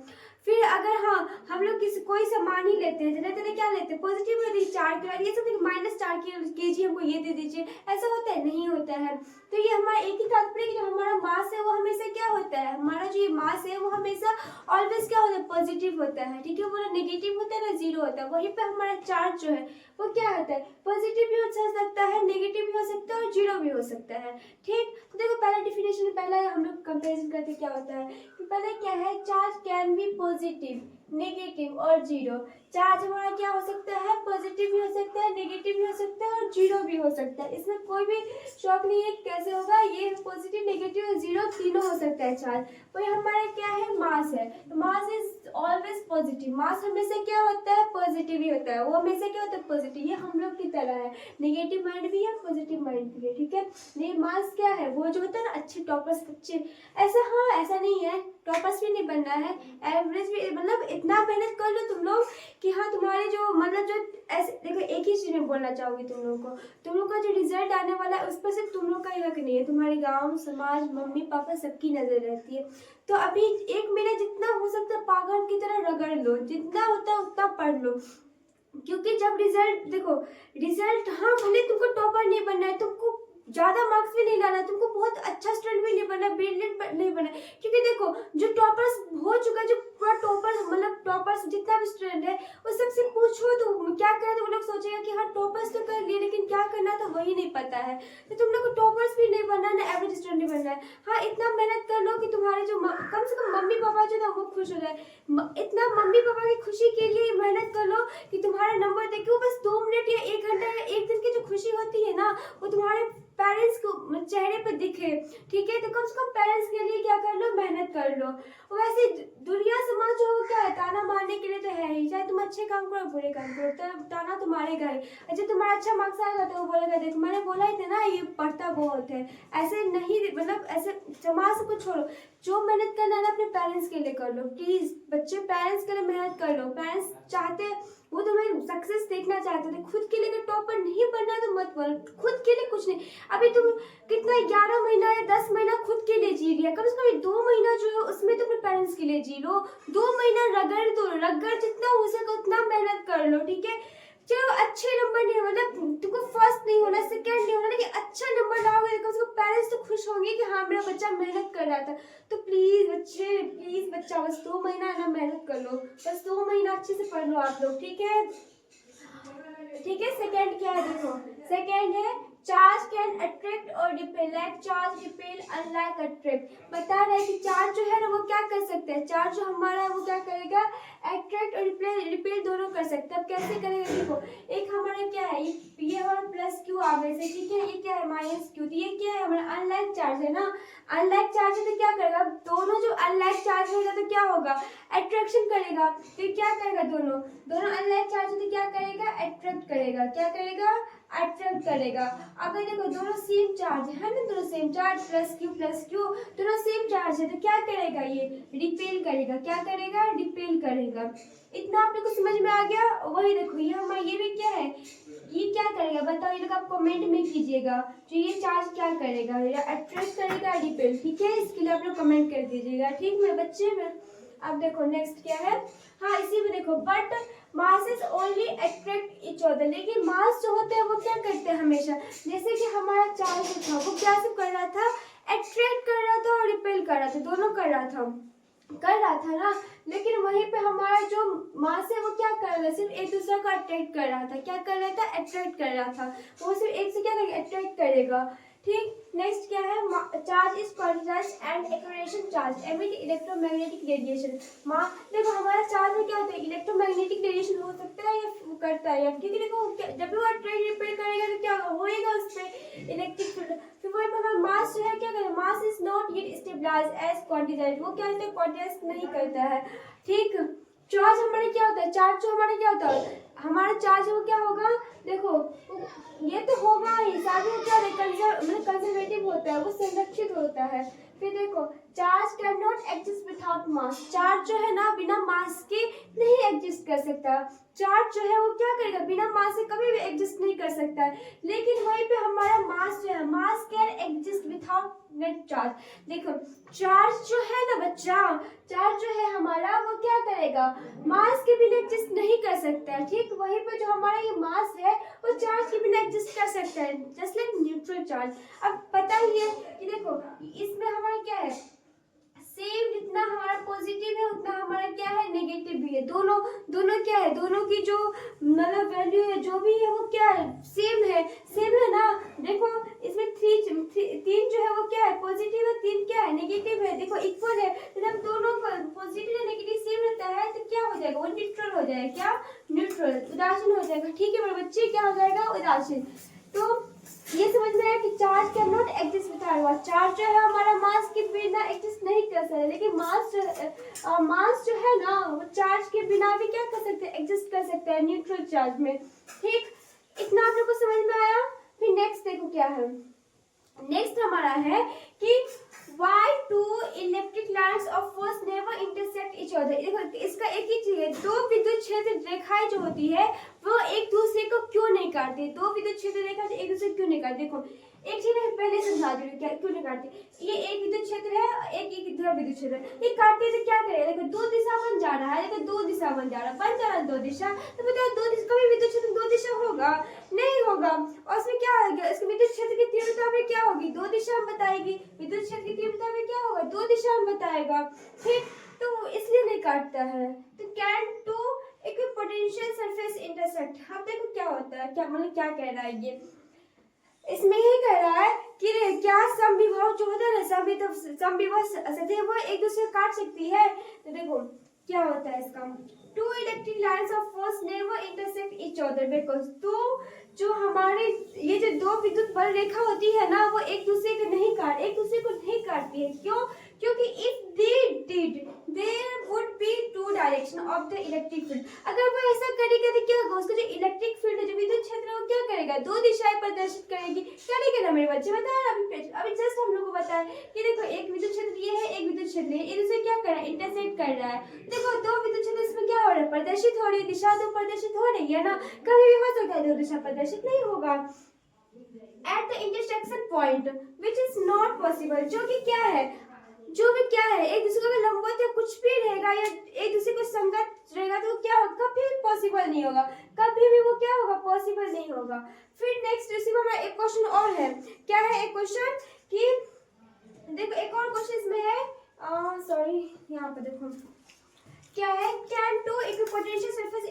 फिर अगर हाँ हम लोग कोई सामान ही लेते हैं, जैसे क्या लेते हैं, पॉजिटिव में दी 4 किलो, ये सब -4 kg हमको ये दे दीजिए, ऐसा होता है, नहीं होता है। तो ये हमारा एक ही तात्पर्य कि जो हमारा मास है वो हमेशा क्या होता है, हमारा जो ये मास है वो हमेशा ऑलवेज क्या होता है, पॉजिटिव होता है। ठीक है, वो ना नेगेटिव होता है ना जीरो होता है। वहीं पे हमारा चार्ज जो है वो क्या होता है, पॉजिटिव भी हो सकता है, नेगेटिव भी हो सकता है और जीरो भी हो सकता है। ठीक, तो देखो पहला डिफिनेशन पहला हम लोग कंपेरिजन करते क्या होता है, तो पहले क्या है, charge can be positive, negative और जीरो। चार्ज हमारा क्या हो सकता है, पॉजिटिव भी हो सकता है, नेगेटिव भी हो सकता है और जीरो भी हो सकता है। इसमें कोई भी शौक नहीं है कैसे होगा, ये पॉजिटिव, नेगेटिव और जीरो तीनों हो सकता है चार्ज। वही हमारा क्या है, मास है, तो मास इज ऑलवेज पॉजिटिव, मास हमेशा क्या होता है, पॉजिटिव ही होता है, वो हमेशा क्या होता है, पॉजिटिव। ये हम लोग की तरह है, नेगेटिव माइंड भी है, पॉजिटिव माइंड भी है। ठीक है, ये मास क्या है, वो जो होता है ना अच्छे टॉपर्स, अच्छे ऐसा, हाँ ऐसा नहीं है टॉपर्स भी नहीं बनना है, एवरेज भी, मतलब इतना मेहनत कर लो तुम लोग कि हाँ तुम्हारे जो मतलब जो ऐसे देखो, एक ही चीज में बोलना चाहूंगी तुम लोग को, तुम लोग का जो रिजल्ट आने वाला है उस पर सिर्फ तुम लोग का ही हक नहीं है, तुम्हारे गांव समाज मम्मी पापा सबकी नजर रहती है। तो अभी 1 महीना जितना हो सकता है पागल की तरह रगड़ लो, जितना होता है उतना पढ़ लो, क्योंकि जब रिजल्ट देखो, रिजल्ट हाँ भले तुमको टॉपर नहीं बनना है, तुमको ज्यादा मार्क्स भी नहीं लाना, तुमको बहुत अच्छा स्टूडेंट भी नहीं बनना, ब्रिलियंट नहीं बनना, क्योंकि देखो जो टॉपर्स हो चुका है, जो पूरा टॉपर्स मतलब टॉपर्स जितना भी स्टूडेंट है वो सबसे पूछो तो क्या करे, तो वो लोग सोचेगा कि हाँ टॉपर्स तो कर लिए लेकिन क्या करना तो वही नहीं पता है। तो तुम लोग को टॉपर्स भी नहीं बनना ना एवरेज स्टूडेंट नहीं बनना है। हाँ इतना मेहनत कर लो कि तुम्हारे जो कम से कम मम्मी पापा जो ना वो खुश हो जाए, इतना मम्मी पापा की खुशी के लिए मेहनत कर लो कि तुम्हारा नंबर देखे वो बस 2 मिनट या 1 घंटा या 1 दिन की जो खुशी होती है ना वो तुम्हारे पेरेंट्स को चेहरे पर दिखे। ठीक है, तो कम से कम पेरेंट्स के लिए क्या कर लो, मेहनत कर लो। वैसे दुनिया समाज जो क्या है, ताना मारने के लिए तो है ही चाहे तुम अच्छे काम करो बुरे काम करो, तो ताना तुम्हारे घर। अच्छा तुम्हारा अच्छा मार्क्स आएगा तो वो बोलेगा देख मैंने बोला ही था ना ये पढ़ता बहुत है। ऐसे नहीं, मतलब ऐसे समाज से कुछ छोड़ो, जो मेहनत करना है ना अपने पेरेंट्स के लिए कर लो प्लीज। बच्चे पेरेंट्स के लिए मेहनत कर लो। पेरेंट्स चाहते वो तुम्हें सक्सेस देखना चाहते थे, खुद के लिए टॉपर नहीं बनना तो मत बनो, खुद के लिए कुछ नहीं। अभी तुम कितना 11 महीना या 10 महीना खुद के लिए जी रही है, कम से कम 2 महीना जो है उसमें तुम अपने पेरेंट्स के लिए जी लो। 2 महीना रगड़ दो, रगड़ जितना हो सके उतना मेहनत कर लो, ठीक है। चलो अच्छे नंबर नहीं, मतलब तुमको फर्स्ट नहीं होना, सेकंड नहीं होना, लेकिन अच्छा नंबर लाओगे तो उसको पेरेंट्स तो खुश होंगे कि हाँ मेरा बच्चा मेहनत कर रहा था। तो प्लीज बच्चे, प्लीज बच्चा बस 2 महीना है ना मेहनत कर लो, बस 2 महीना अच्छे से पढ़ लो आप लोग, ठीक है। ठीक है, सेकंड क्या है देखो, सेकंड है चार्ज कैन अट्रैक्ट और repel, like charge repel unlike attract. बता रहे हैं कि चार्ज जो है ना वो क्या कर सकते हैं, चार्ज जो हमारा है वो क्या करेगा, अट्रैक्ट और रिपेल दोनों कर सकते हैं। अब कैसे करेगा देखो, एक हमारा क्या है ये हमारा प्लस क्यू आगे से, ठीक है, ये क्या है माइनस क्यू, तो ये क्या है हमारा अनलाइक चार्ज है ना। अनलाइक चार्ज है तो क्या करेगा, दोनों जो अनलाइक चार्ज होगा तो क्या होगा, अट्रैक्शन करेगा। तो क्या करेगा, दोनों दोनों अनलाइक चार्ज है तो क्या करेगा, अट्रैक्ट करेगा, क्या करेगा, अट्रैक्ट करेगा। अगर देखो दोनों सेम चार्ज है ना, दोनों सेम चार्ज प्लस क्यू दोनों सेम चार्ज है तो क्या करेगा, ये रिपेल करेगा, क्या करेगा, रिपेल करेगा। इतना आप लोग को समझ में आ गया। वही देखो ये हमारा ये भी क्या है, ये क्या करेगा बताओ, ये लोग आप कमेंट में कीजिएगा, जो ये चार्ज क्या करेगा, अट्रैक्ट करेगा, रिपेल, ठीक है। इसके लिए आप लोग कमेंट कर दीजिएगा, ठीक है बच्चे में। अब देखो नेक्स्ट क्या है, हाँ इसी में देखो, but masses only attract each other, लेकिन मास जो होते हैं वो क्या करते हैं हमेशा, जैसे कि हमारा चार्ज था वो क्या सब कर रहा था, अट्रैक्ट कर रहा था और रिपेल कर रहा था, दोनों कर रहा था ना। लेकिन वहीं पे हमारा जो मास है वो क्या कर रहा था, सिर्फ एक दूसरे को अट्रैक्ट कर रहा था, क्या कर रहा था, अट्रैक्ट कर रहा था। वो सिर्फ एक से क्या करेगा, अट्रैक्ट करेगा, ठीक। नेक्स्ट क्या है, charge is continuous and acceleration charge emit electromagnetic radiation. देखो हमारा चार्ज में क्या होता है, इलेक्ट्रोमैग्नेटिक रेडिएशन हो सकता है या करता है, क्योंकि देखो जब भी वो अट्रैक्ट रिपेल करेगा तो क्या होएगा उस पर इलेक्ट्रिक फील्ड। फिर वही पर मास जो है क्या करेगा, mass is not yet stabilise as quantise, वो क्या होता है, क्वांटिटाइज नहीं करता है, ठीक। चार्ज हमारे क्या होता है, चार्ज जो हमारे क्या होता है, हमारा चार्ज वो क्या होगा, देखो ये तो होगा ही, साथ में क्या मतलब कंजर्वेटिव होता है, वो संरक्षित होता है। फिर देखो charge can not exist without mass, charge जो है ना बिना मास के नहीं एग्जिस्ट कर सकता। चार्ज जो है वो क्या करेगा, बिना मास से कभी भी एग्जिस्ट नहीं कर सकता है। लेकिन वहीं पे हमारा मास जो है, मास can exist without net charge. देखो चार्ज जो है ना बच्चा, चार्ज जो है हमारा वो क्या करेगा, मास के बिना एग्जिस्ट नहीं कर सकता है, ठीक। वहीं पे जो हमारा ये मास है वो चार्ज के बिना एग्जिस्ट कर सकता है, जस्ट लाइक न्यूट्रल चार्ज। अब पता ही है कि देखो इसमें हमारा क्या है, सेम जितना हमारा पॉजिटिव है उतना हमारा क्या है, नेगेटिव भी है। दोनों क्या है, दोनों की जो मतलब वैल्यू है जो भी है वो क्या है, सेम है ना। देखो इसमें तीन जो है वो क्या है, पॉजिटिव है, 3 क्या है, नेगेटिव है। देखो इक्वल है, जब दोनों का पॉजिटिव या नेगेटिव सेम रहता है तो क्या हो जाएगा, वो न्यूट्रल हो जाएगा, क्या न्यूट्रल, उदासीन हो जाएगा, ठीक है मेरे बच्चे, क्या हो जाएगा, उदासीन। तो ये समझ में आया कि charge can not exist without, charge जो है हमारा मास के बिना एग्जिस्ट नहीं कर सकता, लेकिन मास जो है ना वो चार्ज के बिना भी क्या कर सकते हैं, एग्जिस्ट कर सकते हैं न्यूट्रल चार्ज में, ठीक। इतना आप लोग को समझ में आया। फिर नेक्स्ट देखो क्या है, नेक्स्ट हमारा है कि why two electric lines of force never intersect each other। देखो इसका एक ही चीज है, दो विद्युत क्षेत्र रेखाएं जो होती है वो एक दूसरे को क्यों नहीं काटती, दो विद्युत क्षेत्र रेखा एक दूसरे को क्यों नहीं काटती। देखो एक चीज मैं पहले समझा दूं क्या क्यों नहीं काटती, ये एक विद्युत क्षेत्र है, एक दूसरा विद्युत क्षेत्र है, ये काटती है तो क्या करेगा, देखो दो दिशा बन जा रहा है, देखो दो दिशा बन जा रहा है दो दिशा, तो बताओ दो दिशा, कभी विद्युत क्षेत्र दो दिशा होगा नहीं होगा। और उसमें क्या होगा, इसके विद्युत क्षेत्र की तीव्रता में क्या होगी, दो दिशा में बताएगी, विद्युत क्षेत्र की तीव्रता में क्या होगा, दो दिशा में बताएगा, ठीक। तो इसलिए नहीं काटता है। तो can two equipotential surface intersect, अब देखो क्या होता है, क्या मतलब क्या कह रहा है ये, इसमें यही कह रहा है कि क्या समविभव जो होता है ना, समविभव सतह वो एक दूसरे को काट सकती है। तो देखो क्या होता है इसका, two electric lines of force never intersect each other because, तो जो हमारे ये जो दो विद्युत बल रेखा होती है ना वो एक दूसरे को नहीं काटती है, क्यों, क्योंकि if they did there would be two direction of the electric field. अगर वो ऐसा करेगा तो क्या होगा, उसका जो इलेक्ट्रिक फील्ड है, जो विद्युत क्षेत्र है, वो क्या करेगा, दो दिशाएं प्रदर्शित करेगी। क्या नहीं करना मेरे बच्चे, बताया अभी जस्ट हम लोग को बताया कि देखो एक विद्युत क्षेत्र ये है, एक विद्युत क्षेत्र है, इनसे क्या कर रहा है, इंटरसेक्ट कर रहा है। देखो दो विद्युत क्षेत्र इसमें क्या हो रहा है, प्रदर्शित हो रही है, दिशा तो प्रदर्शित हो रही है ना, कभी भी हो सकता है दो दिशा प्रदर्शित नहीं होगा। At the intersection point which is not possible, जो कि क्या है, जो भी क्या है, एक दूसरे को लंबवत या कुछ भी रहेगा या एक दूसरे को संगत रहेगा तो क्या होगा, कभी पॉसिबल नहीं होगा, कभी भी वो क्या होगा, पॉसिबल नहीं होगा। फिर नेक्स्ट इसी में हमारा एक क्वेश्चन और है, क्या है एक क्वेश्चन कि देखो एक और क्वेश्चन इसमें है, सॉरी यहाँ पे देखो क्या है, can two equipotential surface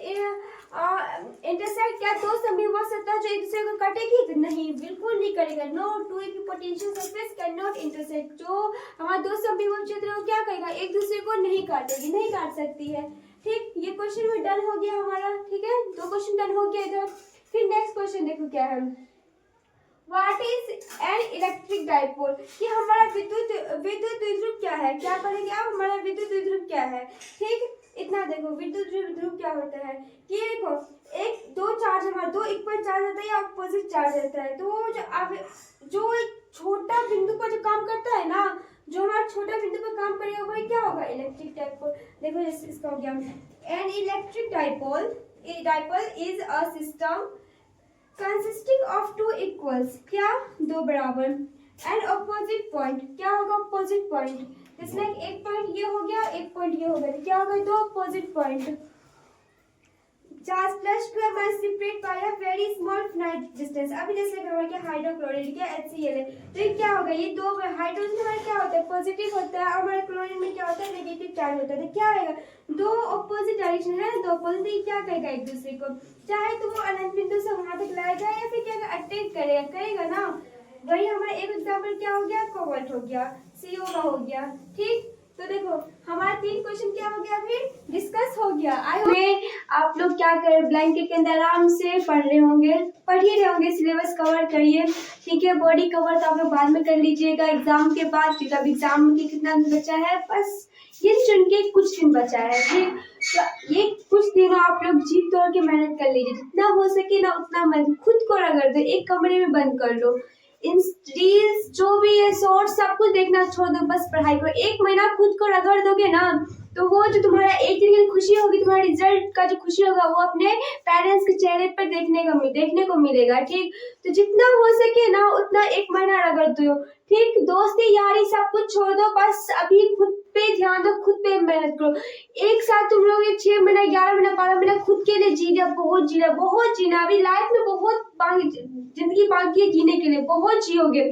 intersect, क्या दो समविभव सतह जो एक दूसरे को काटेगी, तो नहीं, बिल्कुल नहीं करेगा। No two equipotential surface can not intersect, जो हमारा दो समविभव क्षेत्र है वो क्या करेगा, एक दूसरे को नहीं काटेगी, नहीं काट सकती है। ठीक, ये क्वेश्चन में डन हो गया हमारा, ठीक है, दो क्वेश्चन डन हो गया इधर। फिर नेक्स्ट क्वेश्चन देखो क्या है, what is an electric dipole, कि हमारा विद्युत द्विध्रुव क्या है, क्या करेंगे आप, हमारा विद्युत द्विध्रुव क्या है। ठीक, इतना देखो विद्युत द्विध्रुव क्या होता है कि देखो एक दो चार्ज हमारा दो इक्वल चार्ज होता है या अपोजिट चार्ज होता है, तो जो एक छोटा बिंदु पर जो काम करता है ना, जो हमारा छोटा बिंदु पर काम करेगा वही क्या होगा, इलेक्ट्रिक डाइपोल। देखो जैसे इसका हो गया an electric dipole, is a system consisting of two equals, क्या दो बराबर, एंड अपोजिट पॉइंट, क्या होगा अपोजिट पॉइंट, जैसे एक पॉइंट ये हो गया, एक पॉइंट ये हो गया, तो क्या होगा, दो opposite point. Charge plus two m separate by a very small finite distance. अभी जैसे हमारे क्या हाइड्रोक्लोराइड क्या HCl है, तो ये क्या होगा, ये दो हाइड्रोजन हमारा क्या होता है, पॉजिटिव होता है, और हमारे क्लोरीन में क्या होता है, नेगेटिव चार्ज होता है। तो क्या होगा, दो अपोजिट डायरेक्शन है, दो अपोजिट क्या करेगा एक दूसरे को, चाहे तो वो अनंत बिंदु से वहां तक लाएगा या फिर क्या अटैक करेगा ना। वही हमारा एक एग्जाम्पल क्या हो गया, कोबाल्ट हो गया, CO का हो गया। ठीक, तो देखो हमारा तीन क्वेश्चन क्या हो गया, फिर डिस्कस हो गया। आई होप आप लोग क्या कर ब्लैंकेट के अंदर आराम से पढ़ रहे होंगे, पढ़ ही रहे होंगे, सिलेबस कवर करिए, ठीक है। बॉडी कवर तो आप लोग बाद में कर लीजिएगा एग्जाम के बाद, क्योंकि अब एग्जाम के कितना दिन बचा है, बस ये चुन के कुछ दिन बचा है। ठीक, तो ये कुछ दिन आप लोग जी तोड़ के मेहनत कर लीजिए, जितना हो सके ना उतना मेहनत, खुद को रगड़ दो, एक कमरे में बंद कर लो, इन रील्स जो भी है शॉर्ट सब कुछ देखना छोड़ दो, बस पढ़ाई करो। एक महीना खुद को रगड़ दोगे ना, तो वो जो तुम्हारा एक दिन की खुशी होगी, तुम्हारा रिजल्ट का जो खुशी होगा वो अपने पेरेंट्स के चेहरे पर देखने को मिलेगा। ठीक, तो जितना हो सके ना उतना एक महीना रगड़ दो। ठीक, दोस्ती यारी सब कुछ छोड़ दो, बस अभी खुद पे ध्यान दो, खुद पे मेहनत करो। एक साथ तुम लोग 6 महीना 11 महीना 12 महीना खुद के लिए बहुत जीना, अभी लाइफ में बहुत जिंदगी बाकी है जीने के लिए, बहुत जियोगे।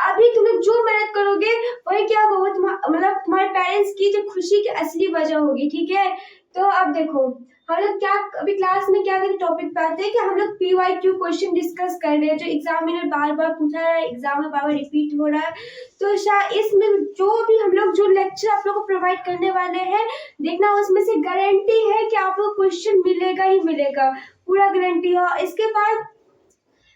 अभी तुम लोग जो मेहनत करोगे वही क्या होगा, मतलब तुम्हारे पेरेंट्स की जो खुशी की असली वजह होगी। ठीक है, तो अब देखो हम लोग क्या अभी क्लास में क्या करते टॉपिक पे आते हैं कि हम लोग PYQ क्वेश्चन डिस्कस कर रहे हैं, जो एग्जामिनर बार बार पूछा है, एग्जाम में बार बार रिपीट हो रहा है। तो इसमें जो भी हम लोग जो लेक्चर आप लोग को प्रोवाइड करने वाले हैं, देखना उसमें से गारंटी है कि आप लोग क्वेश्चन मिलेगा ही मिलेगा, पूरा गारंटी है। इसके बाद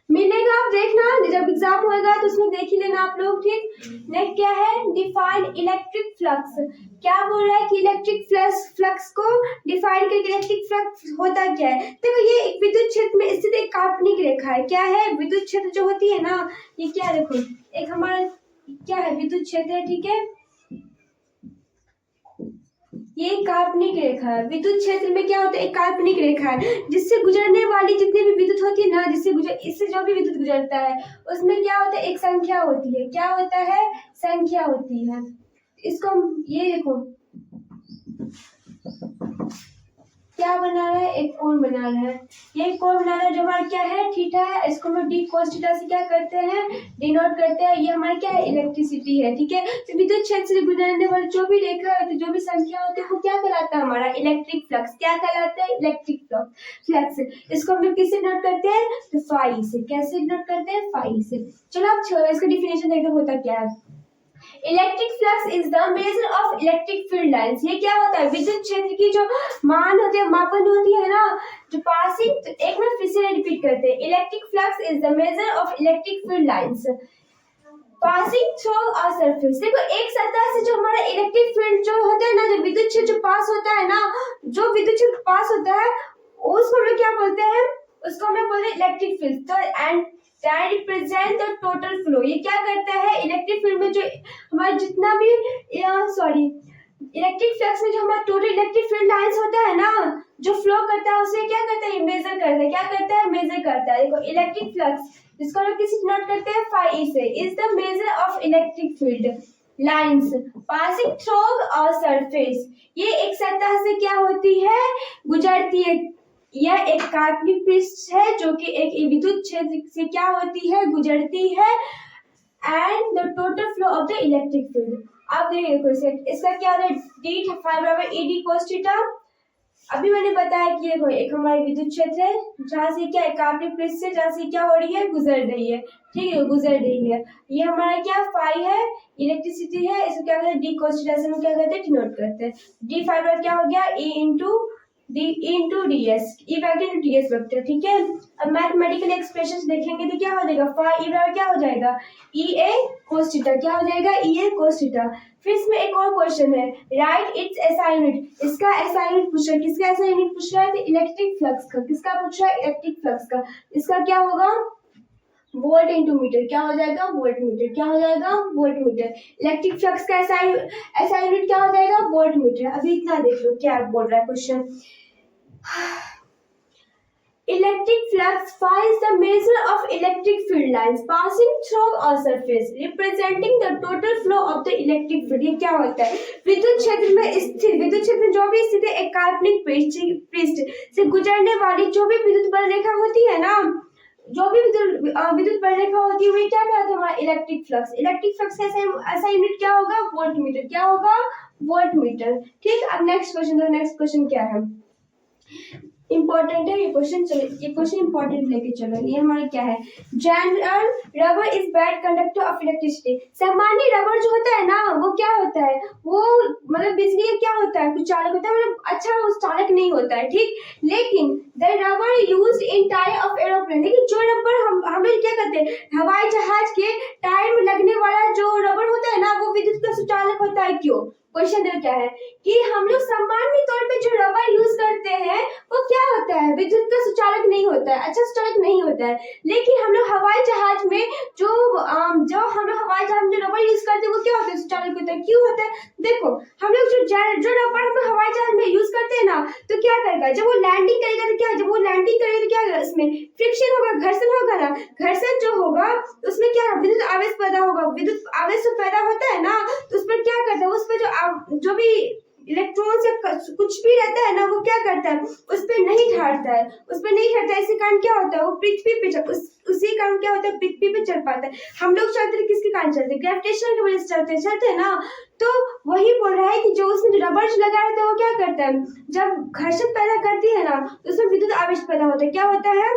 मिलेगा, आप देखना जब एग्जाम होगा तो उसमें देख ही लेना आप लोग। ठीक, नेक्स्ट क्या है, डिफाइन इलेक्ट्रिक फ्लक्स, क्या बोल रहा है कि इलेक्ट्रिक फ्लक्स को डिफाइन करके इलेक्ट्रिक फ्लक्स होता क्या है। देखो ये एक विद्युत क्षेत्र में स्थित एक काल्पनिक रेखा है, क्या है, विद्युत क्षेत्र जो होती है ना, ये क्या है, देखो एक हमारा क्या है विद्युत क्षेत्र है। ठीक है, ये काल्पनिक रेखा है, विद्युत क्षेत्र में क्या होता है, एक काल्पनिक रेखा है जिससे गुजरने वाली जितनी भी विद्युत होती है ना, इससे जो भी विद्युत गुजरता है उसमें क्या होता है, एक संख्या होती है, क्या होता है, संख्या होती है। इसको ये देखो क्या बना रहा है, एक कोण बना रहा है, ये कोण बना रहा है जो हमारा क्या है, थीटा है। इसको हम डी cos थीटा से क्या करते हैं, डिनोट करते हैं। ये हमारा क्या है, इलेक्ट्रिसिटी है। ठीक है, तो विद्युत क्षेत्र से गुजरने वाली जो भी रेखा होती है, जो भी संख्या होती है, वो क्या कहलाता है, हमारा इलेक्ट्रिक फ्लक्स। क्या कहलाता है, इलेक्ट्रिक फ्लक्स। इसको हम लोग किससे डिनोट करते हैं, तो फाई से। कैसे डिनोट करते हैं, फाई से। चलो अब इसका डिफिनेशन देखते होता क्या है। Electric flux is the measure of electric field lines. ये क्या होता है, विद्युत क्षेत्र की जो मान होती है, मापन होती है ना, जो पासिंग, तो एक मिनट फिर से रिपीट करते हैं। Electric flux is the measure of electric field lines. Passing through a surface. देखो एक सतह से जो हमारा इलेक्ट्रिक फील्ड जो होता है ना, जो विद्युत क्षेत्र जो पास होता है ना, जो विद्युत क्षेत्र पास होता है उसको हम लोग क्या बोलते हैं, उसको हम लोग बोलते हैं इलेक्ट्रिक फील्ड। तो and that represent the total flow. ये क्या करता है, इलेक्ट्रिक फील्ड में जो हमारा जितना भी सॉरी इलेक्ट्रिक फ्लक्स में जो हमारा टोटल इलेक्ट्रिक फील्ड लाइंस होता है ना, जो फ्लो करता है उसे क्या करता है, मेजर करता है। क्या करता है, मेजर करता है। देखो इलेक्ट्रिक फ्लक्स जिसको हम लोग किसी नोट करते हैं phi e से, is the measure of electric field lines passing through a surface. ये एक सतह से क्या होती है, गुजरती है। यह एक काल्पनिक पृष्ठ है जो कि एक विद्युत क्षेत्र से क्या होती है, गुजरती है। And the total flow of the electric field. अब देखिए क्वेश्चन, इसका क्या है, डी फाई बराबर ई डी कोस थीटा। अभी मैंने बताया कि ये कोई एक हमारी विद्युत क्षेत्र है जहाँ से क्या है, काल्पनिक पृष्ठ से जहाँ से क्या हो रही है, गुजर रही है। ठीक है, गुजर रही है। ये हमारा क्या फाई है, इलेक्ट्रिसिटी है। इसको क्या कहते हैं, डी कोस थीटा से हम क्या करते हैं, डिनोट करते हैं। डी फाई बराबर क्या हो गया, E into D S, E vector into D S vector. ठीक है, अब मैथमेटिकल एक्सप्रेशन देखेंगे तो क्या हो जाएगा, फाई ई बराबर क्या हो जाएगा, ई ए कोस थीटा। क्या हो जाएगा, ई ए कोस थीटा। फिर इसमें एक और क्वेश्चन है, राइट इट्स एसआई यूनिट। इसका एसआई यूनिट पूछ रहा है, किसका एसआई यूनिट पूछ रहा है, तो इलेक्ट्रिक फ्लक्स का। किसका पूछ रहा है, इलेक्ट्रिक फ्लक्स का। इसका क्या होगा, वोल्ट इंटू मीटर। क्या हो जाएगा, वोल्ट मीटर। क्या हो जाएगा, वोल्ट मीटर। इलेक्ट्रिक फ्लक्स का एसआई यूनिट क्या हो जाएगा, वोल्ट मीटर। अभी इतना देख लो क्या बोल रहा है question. Electric flux phi is the measure of electric field lines passing through a surface representing the total flow of the electric field। ये क्या होता है, विद्युत क्षेत्र में स्थित, विद्युत क्षेत्र में जो भी स्थित है एक काल्पनिक पृष्ठ से गुजरने वाली जो भी विद्युत बल रेखा होती है ना, जो भी विद्युत बल रेखा होती है वही क्या कहते हैं, हमारा इलेक्ट्रिक फ्लक्स। इलेक्ट्रिक फ्लक्स का ऐसा यूनिट क्या होगा, वोल्ट मीटर। क्या होगा, वोल्ट मीटर। ठीक, अब नेक्स्ट क्वेश्चन। तो नेक्स्ट क्वेश्चन क्या है, इंपॉर्टेंट है ये क्वेश्चन। चलो ये क्वेश्चन इंपॉर्टेंट लेके चलो। ये हमारा क्या है, general rubber is bad conductor of electricity. सामान्य रबर जो होता है ना, वो क्या होता है, वो मतलब बिजली का क्या होता है, कुछ चालक होता है, मतलब अच्छा वो चालक नहीं होता है। ठीक, लेकिन the rubber used in tyre of aeroplane. लेकिन जो रबर हम लोग क्या करते हैं, हवाई जहाज के टायर में लगने वाला जो रबर होता है ना, वो विद्युत का सुचालक होता है। क्यों, क्वेश्चन क्या है कि हम लोग सामान्य तौर पे जो रबर यूज करते हैं वो क्या होता है, विद्युत का सुचालक नहीं होता है, अच्छा सुचालक नहीं होता है। लेकिन हम लोग हवाई जहाज में जो हम लोग हवाई जहाज में जो रबर यूज करते हैं वो क्या होता है, सुचालक होता है। क्यों होता है, देखो हम लोग जो रबर हम लोग हवाई जहाज में यूज करते हैं ना, तो क्या करेगा, जब वो लैंडिंग करेगा तो क्या, जब वो लैंडिंग करेगा तो क्या होगा, इसमें फ्रिक्शन होगा, घर्षण होगा ना। घर्षण जो होगा उसमें क्या, विद्युत आवेश पैदा होगा। विद्युत आवेश जो पैदा होता है ना, तो उस पर क्या करता है, उस पर जो भी इलेक्ट्रॉन से कुछ भी रहता है ना, वो क्या करता है, उस पर नहीं ठहरता है, उस पर नहीं ठहरता है। इसी कारण क्या होता है, वो पृथ्वी पे उसी कारण क्या होता है, पृथ्वी पे चल पाता है। हम लोग चलते हैं किसके कारण चलते हैं, ग्रेविटेशन की वजह से चलते हैं ना। तो वही बोल रहा है कि जो उसमें जो रबर लगा रहता है वो क्या करता है, जब घर्षण पैदा करती है ना, तो उसमें विद्युत आवेश पैदा होता है। क्या होता है,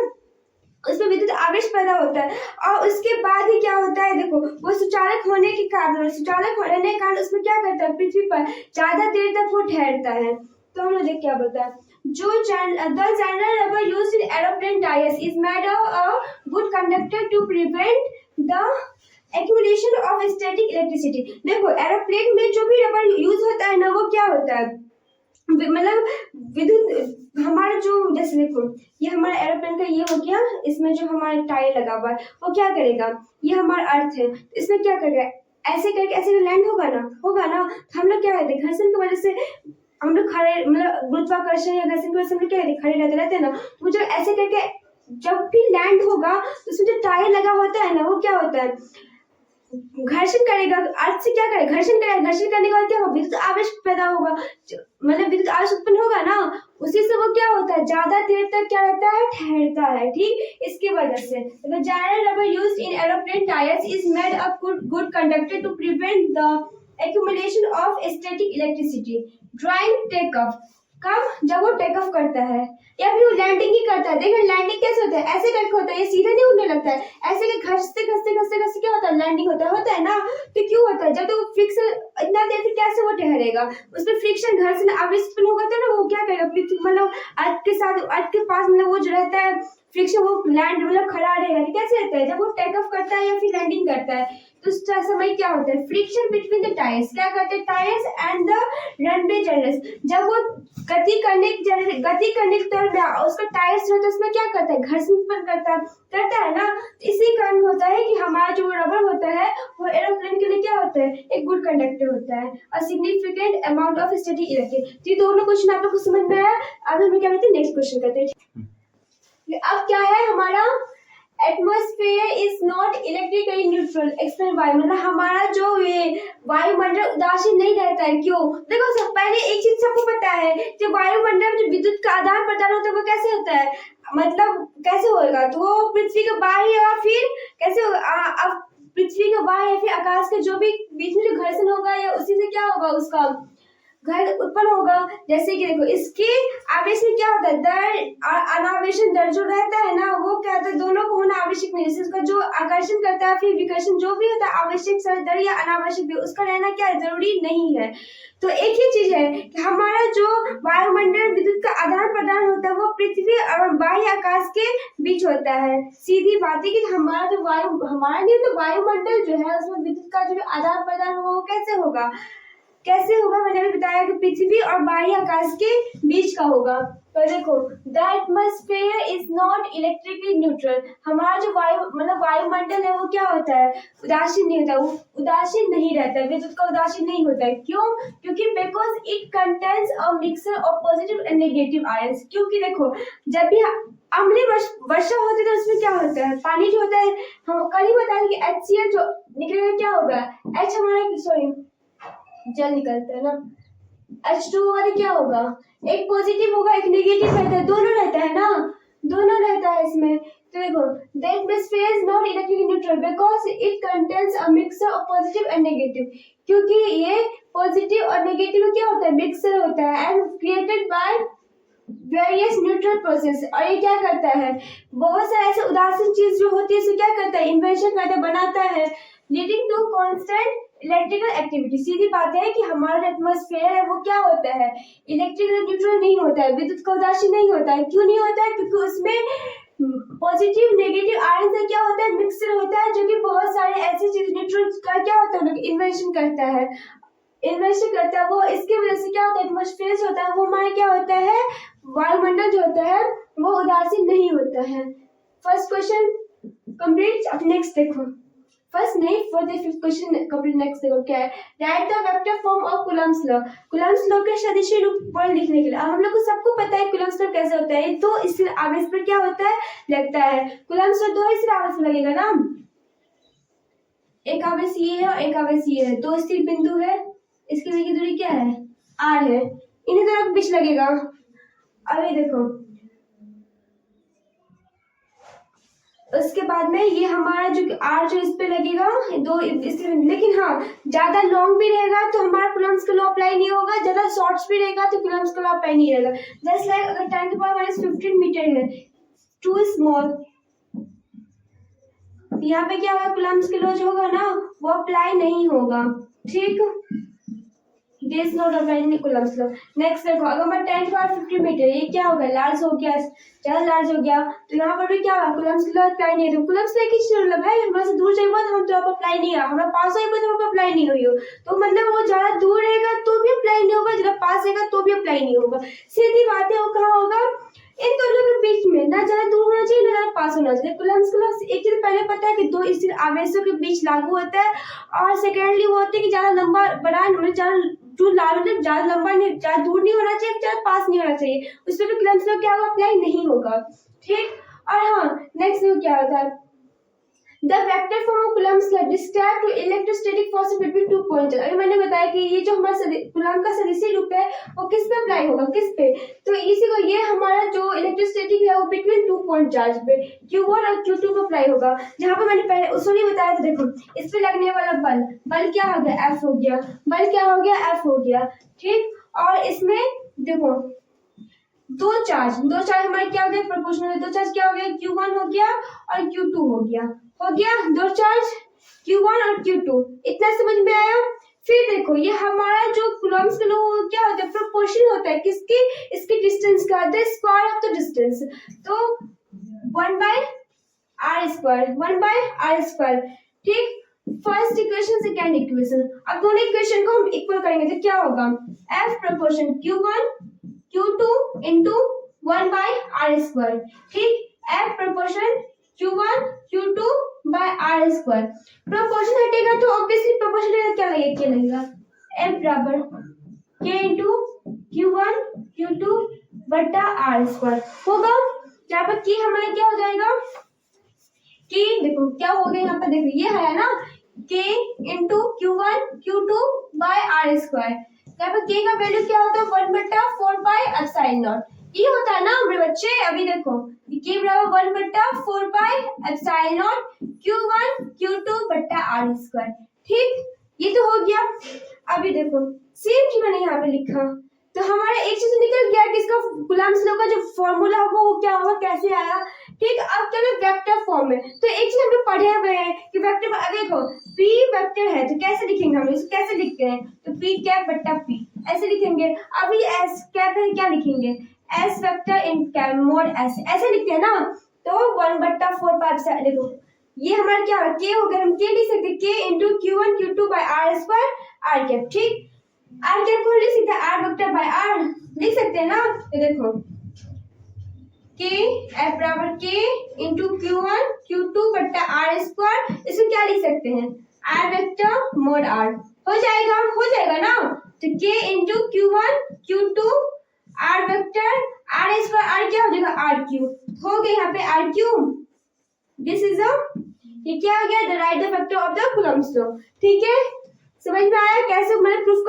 उसमें विद्युत आवेश पैदा होता है। और उसके बाद ही क्या होता है, देखो वो सुचालक होने के कारण, सुचालक होने के कारण उसमें क्या करता है, पृथ्वी पर ज्यादा देर तक वो ठहरता है। तो हम लोग देख क्या बोलता है, जो the general rubber used in aeroplane tyres is made of a good conductor to prevent the accumulation of static electricity. देखो एरोप्लेन में जो भी रबर यूज होता है ना, वो क्या होता है, मतलब विद्युत हमारा जो, जैसे देखो ये हमारा एरोप्लेन का ये हो गया, इसमें जो हमारा टायर लगा हुआ है वो क्या करेगा, ये हमारा अर्थ है, इसमें क्या करेगा, ऐसे करके ऐसे लैंड होगा ना, तो हम लोग क्या कहते हैं, घर्षण की वजह से हम लोग खड़े, मतलब गुरुत्वाकर्षण या घर्षण की वजह से हम लोग क्या कहते हैं, खड़े रहते हैं ना। वो जब ऐसे करके जब भी लैंड होगा तो उसमें जो टायर लगा होता है ना, वो क्या होता है, घर्षण करेगा, अर्थ से क्या करेगा, घर्षण करेगा। घर्षण करने के बाद क्या होगा, विद्युत आवेश पैदा होगा, मतलब विद्युत आवेश उत्पन्न होगा ना, उसी से वो क्या होता है, ज्यादा देर तक क्या रहता है, ठहरता है। ठीक, इसकी वजह से the general rubber used in aeroplane tires is made of good conductor to prevent the accumulation of static electricity during takeoff। कब, जब वो टेक ऑफ करता है या फिर वो लैंडिंग ही करता है। देखो लैंडिंग कैसे होता है, ऐसे करके होता है, ये सीधे नहीं उड़ने लगता है, ऐसे के घसते घसते क्या होता है, लैंडिंग होता है ना। तो क्यों होता है, जब तो फ्रिक्शन इतना देर तक कैसे वो ठहरेगा, उसमें फ्रिक्शन घर्षण आवेश उत्पन्न होगा तो ना, वो क्या करेगा, मतलब अर्थ के साथ, अर्थ के पास मतलब वो जो रहता है फ्रिक्शन वो लैंड मतलब खड़ा रहेगा, कैसे रहता है जब वो टेक ऑफ करता है या फिर लैंडिंग करता है, तो उस समय क्या होता है, फ्रिक्शन बिटवीन द टायर्स, क्या करते हैं tyres and the runway journals, जब वो गति करने की तरफ उसका टायर्स होता है उसमें क्या करता है, घर्षण उत्पन्न करता है ना। इसी कारण होता है कि हमारा जो रबर होता है वो एरोप्लेन के लिए क्या होता है, एक गुड कंडक्टर होता है। A significant amount of study electric. तो ये दोनों क्वेश्चन आप लोग को समझ में आया। अब हम क्या करते हैं, नेक्स्ट क्वेश्चन करते हैं। अब क्या है हमारा, atmosphere is not electrically neutral, explain why, मतलब हमारा जो ये वायुमंडल उदासीन नहीं रहता है, क्यों। देखो सब पहले एक चीज सबको पता है, जब वायुमंडल में जो विद्युत का आदान प्रदान होता है वो कैसे होता है, मतलब कैसे होगा, तो वो पृथ्वी के बाहर या फिर कैसे होगा, अब पृथ्वी के बाहर या फिर आकाश के जो भी बीच में जो घर्षण होगा या उसी से क्या होगा, उसका घर उत्पन्न होगा। जैसे कि देखो इसके आवेश में क्या होता है, दर अनावेशन दर जो रहता है ना, वो क्या होता है, दोनों को होना आवश्यक नहीं, जैसे उसका जो आकर्षण करता है फिर विकर्षण जो भी होता है आवश्यक दर या अनावश्यक भी उसका रहना क्या है, जरूरी नहीं है। तो एक ही चीज है कि हमारा जो वायुमंडल विद्युत का आदान प्रदान होता है वो पृथ्वी और बाह्य आकाश के बीच होता है। सीधी बात है कि हमारा जो हमारा नहीं तो वायुमंडल जो है उसमें विद्युत का जो आदान प्रदान होगा वो कैसे होगा, मैंने अभी बताया कि पृथ्वी और बाह्य आकाश के बीच का होगा। तो देखो the atmosphere is not electrically neutral, हमारा जो वायुमंडल है वो क्या होता है, उदासीन नहीं होता, वो उदासीन नहीं रहता है, विद्युत का उदासीन नहीं होता है। क्यों, क्योंकि because it contains a mixture of positive and negative ions. क्योंकि देखो जब भी अम्लीय वर्षा होती है तो उसमें क्या होता है, पानी जो होता है, हम कल ही बताया कि HCl जो निकलेगा क्या होगा, H हमारा सॉरी जल निकलता है ना, H2O वाले क्या होगा, एक पॉजिटिव होगा एक नेगेटिव रहता है, दोनों रहता है ना, दोनों रहता है इसमें। तो देखो the atmosphere is not electrically neutral because it contains a mixture of positive and negative, क्योंकि ये पॉजिटिव और नेगेटिव क्या होता है, मिक्सर होता है and created by various neutral process. और ये क्या करता है, बहुत सारे ऐसे उदासीन चीज जो होती है इसे क्या करता है, इन्वेंशन करता है, बनाता है, leading to constant electrical activity. सीधी बात है कि हमारा एटमॉस्फेयर है वो क्या होता है, इलेक्ट्रिकल न्यूट्रल नहीं होता है, विद्युत का उदासीन नहीं होता है। क्यों नहीं होता है, क्योंकि उसमें पॉजिटिव नेगेटिव आयन से क्या होता है, मिक्सर होता है, जो कि बहुत सारे ऐसी चीज न्यूट्रल का क्या होता है, इन्वेंशन करता है, वो इसकी वजह से क्या होता है, एटमॉस्फेयर जो होता है वो हमारा क्या होता है, वायुमंडल जो होता है वो उदासीन नहीं होता है। First question complete. अब नेक्स्ट देखो, फर्स्ट नहीं fourth fifth question complete. Next देखो क्या है, right the vector form of Coulomb's law. Coulomb's law के सदिश रूप पर लिखने के लिए अब हम लोग को सबको पता है कूलम्ब्स लॉ कैसे होता है, दो स्थिर आवेश पर क्या होता है, लगता है। कूलम्ब्स लॉ दो स्थिर आवेश पर लगेगा ना, एक आवेश ये है और एक आवेश ये है, दो स्थिर बिंदु है, इसके बीच की दूरी क्या है, r है, इन्हीं दोनों के बीच लगेगा। अभी देखो उसके बाद में ये हमारा जो r जो इस पे लगेगा दो इससे, लेकिन हाँ ज्यादा लॉन्ग भी रहेगा तो हमारा कूलम्ब्स का लॉ अप्लाई नहीं होगा, ज्यादा शॉर्ट्स भी रहेगा तो कूलम्ब्स का लॉ अप्लाई नहीं रहेगा। जस्ट लाइक अगर 10⁻⁻15 मीटर है, टू स्मॉल, यहाँ पे क्या होगा, कूलम्ब्स का लॉ जो होगा ना वो अप्लाई नहीं होगा, ठीक। This not apply Coulomb's law. Next देखो अगर मैं 10⁻50 मीटर, ये क्या होगा, लार्ज हो गया, ज्यादा लार्ज हो गया, तो यहाँ पर भी क्या होगा, कूलम्ब्स का लॉ अप्लाई नहीं है। कूलम्ब्स का एक ही मतलब है, हमारे से दूर जाएगा तो हम तो आप अप्लाई नहीं है, हमारा पास आएगा तो हम अप्लाई नहीं हुई हो, तो मतलब वो ज्यादा दूर रहेगा तो भी अप्लाई नहीं होगा, ज्यादा पास रहेगा तो भी अप्लाई नहीं होगा। सीधी बात है, वो कहाँ होगा, इन दोनों के बीच में, ना ज्यादा दूर होना चाहिए ना ज्यादा पास होना चाहिए। कूलम्ब्स का लॉ एक चीज पहले पता है कि दो स्थिर आवेशों के बीच लागू होता है, और सेकेंडली वो होता है कि ज्यादा लंबा बड़ा ज्यादा जो लाल मतलब ज्यादा लंबा नहीं, ज्यादा दूर नहीं होना चाहिए, ज्यादा पास नहीं होना चाहिए, उस पर भी कूलम्ब्स लॉ क्या होगा, अप्लाई नहीं होगा, ठीक। और हाँ नेक्स्ट क्या होता है, the vector form of Coulomb's law describe two electrostatic force between 2 points. अभी मैंने बताया कि ये जो हमारा कूलम्ब का सदिश रूप है वो किस पे अप्लाई होगा, किस पे, तो इसी को ये हमारा जो इलेक्ट्रोस्टैटिक है वो बिटवीन 2 पॉइंट चार्ज पे Q1 और Q2 पे अप्लाई होगा। जहाँ पे मैंने पहले उसने बताया था, देखो इस पे लगने वाला बल क्या हो गया, F हो गया, बल क्या हो गया, F हो गया, ठीक। और इसमें देखो दो चार्ज हमारे क्या हो गए, प्रोपोर्शनल, दो चार्ज क्या हो गया, Q1 हो गया और Q2 हो गया, दो चार्ज Q1 और Q2, इतना समझ में आया। फिर देखो ये हमारा जो कूलम्ब्स का लॉ क्या होता है, प्रोपोर्शनल होता है किसकी, इसकी डिस्टेंस का, the square of the distance. तो 1/r², ठीक। फर्स्ट इक्वेशन सेकेंड इक्वेशन, अब दोनों इक्वेशन को हम इक्वल करेंगे तो क्या होगा, F proportion Q1 Q2 into 1/r², ठीक। F proportion Q1 Q2 by r², proportion हटेगा तो ऑब्वियसली प्रोपोर्शन क्या लगेगा, F बराबर K इंटू Q1 Q2 बटा r² होगा। यहाँ पर की हमारा क्या हो जाएगा, कि देखो क्या हो गया, यहाँ पर देखो ये है ना k into Q1 Q2 by r², यहाँ पर k का वैल्यू क्या होता है 1/4πε0, ये होता है ना मेरे बच्चे। अभी देखो k बराबर 1/4πε0 Q1 Q2 बटा r², ठीक, ये तो हो गया। अभी देखो सेम चीज मैंने यहाँ पे लिखा, तो हमारा एक चीज निकल गया कि इसका कूलम्ब्स लॉ का जो फॉर्मूला होगा वो क्या होगा, कैसे आया, ठीक। अब चलो वेक्टर फॉर्म में, तो एक चीज हम लोग पढ़े हुए हैं कि वेक्टर, अगर देखो p वेक्टर है तो कैसे लिखेंगे, हम इसको कैसे लिखते हैं, तो p कैप बट्टा p ऐसे लिखेंगे। अभी s कैप है, क्या लिखेंगे, s वेक्टर इन कैप मोड s ऐसे लिखते हैं ना, तो 1/4 देखो ये हमारा क्या है, k हो गया, हम k लिख सकते k into Q1 Q2 by r² r cap, ठीक। r कैप को लिख सकते हैं r वेक्टर बाय r लिख सकते हैं ना, तो देखो k f बराबर k इंटू Q1 Q2 बट्टा r², इसको क्या लिख सकते हैं, r वेक्टर मोड r, हो जाएगा ना, तो k into Q1 Q2 r vector r² r क्या हो जाएगा r³ हो गया, यहाँ पे r³, दिस इज अ, ये क्या आ गया, the right the vector of the Coulomb's law, ठीक है। समझ में आया कैसे मैंने प्रूफ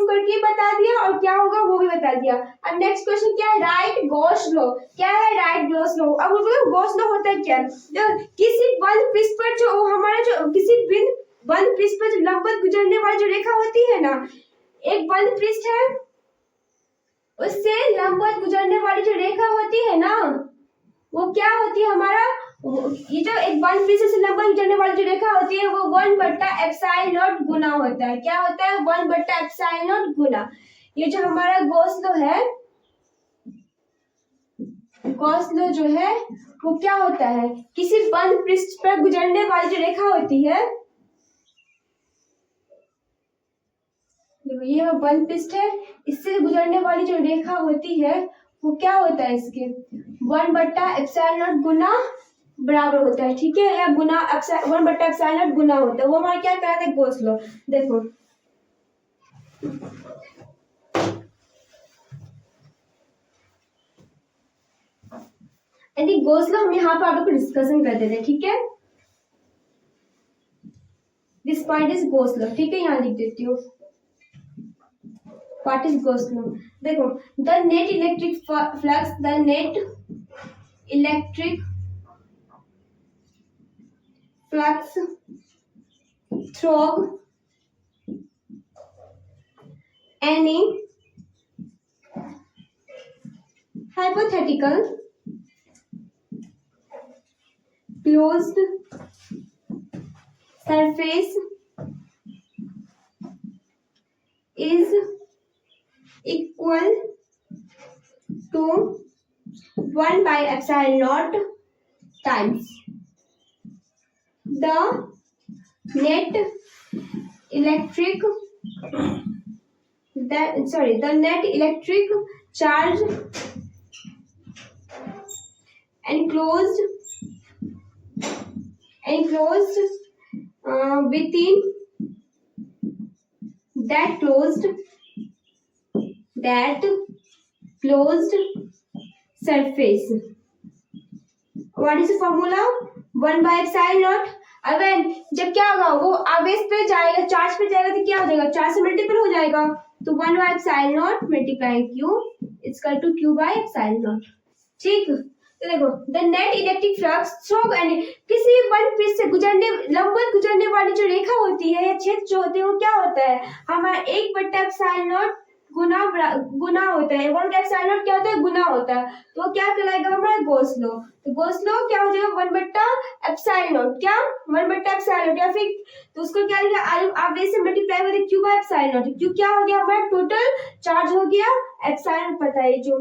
करके बता दिया और क्या होगा वो भी बता दिया। अब नेक्स्ट क्वेश्चन क्या है, राइट गॉस लॉ, क्या है राइट गॉस लॉ। अब गॉस लॉ होता है क्या, जो किसी बंद पृष्ठ पर जो हमारा जो किसी बंद पृष्ठ पर जो लंबवत गुजरने वाली जो रेखा होती है ना, एक बंद पृष्ठ है उससे लंबवत गुजरने वाली जो रेखा होती है ना, वो क्या होती है हमारा, ये जो एक बंद पृष्ठ से लंबवत गुजरने वाली जो रेखा होती है वो 1/ε0 गुना होता है, क्या होता है 1/ε0 गुना। ये जो हमारा गॉस लॉ है, गॉस लॉ जो है वो क्या होता है, किसी बंद पृष्ठ पर गुजरने वाली जो रेखा होती है, ये वो बंद पृष्ठ है, इससे गुजरने वाली जो रेखा होती है वो क्या होता है, इसके 1/ε0 गुना बराबर होता है, ठीक है, या गुना 1/ε0 गुना होता है, वो हमारा क्या कहते हैं गॉस लॉ। देखो गॉस लॉ हम यहाँ पर आप लोग डिस्कशन कर देते हैं, ठीक है, this point is Gauss law, ठीक है, यहाँ लिख देती हूँ व्हाट इज गॉस लॉ। देखो the net electric flux, the net electric flux through any hypothetical closed surface is equal to 1/ε0 times the net electric the net electric charge enclosed within that closed surface. What is the formula? 1/ε0। अगर जब क्या होगा, वो आवेश पे जाएगा, charge पे जाएगा तो क्या हो जाएगा, चार्ज से मल्टीपल हो जाएगा, तो 1/ε0 multiply q equal to q/ε0, ठीक। तो देखो the net electric flux through किसी बंद पृष्ठ से गुजरने लंबवत गुजरने वाली जो रेखा होती है या क्षेत्र जो होते हैं वो क्या होता है हमारा 1/ε0 गुना होता है, 1/ε0 क्या होता है गुना होता है, तो क्या कहलाएगा हमारा गॉस लॉ। तो गॉस लॉ क्या हो जाएगा 1/ε0, क्या 1/ε0, या फिर तो उसको क्या लिखा आवेश से मल्टीप्लाई करके q/ε0, q क्या हो गया हमारा टोटल चार्ज हो गया, एप्सिलॉन पता है जो,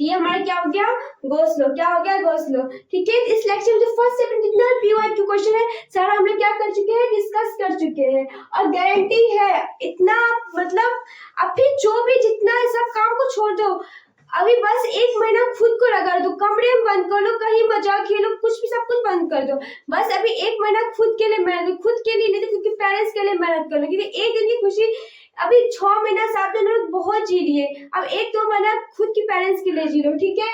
ये हमारा क्या हो गया, गोस्लो। क्या हो गया, गोस्लो। ठीक है, इस लेक्चर में जो फर्स्ट चैप्टर जितना PYQ क्वेश्चन है सारा हम लोग क्या कर चुके हैं, डिस्कस कर चुके हैं। और गारंटी है इतना, मतलब अभी जो भी जितना है सब काम को छोड़ दो, अभी बस 1 महीना खुद को लगा दो, कमरे में बंद कर लो, कहीं मजाक खेलो, कुछ भी सब कुछ बंद कर दो। बस अभी 1 महीना खुद के लिए मेहनत, खुद के लिए नहीं तो खुद के पेरेंट्स के लिए मेहनत कर लो, क्योंकि एक दिन की खुशी अभी 6 महीना 7 दिन लोग बहुत जी लिए, अब 1-2 महीना खुद की पेरेंट्स के लिए जी लो। ठीक है,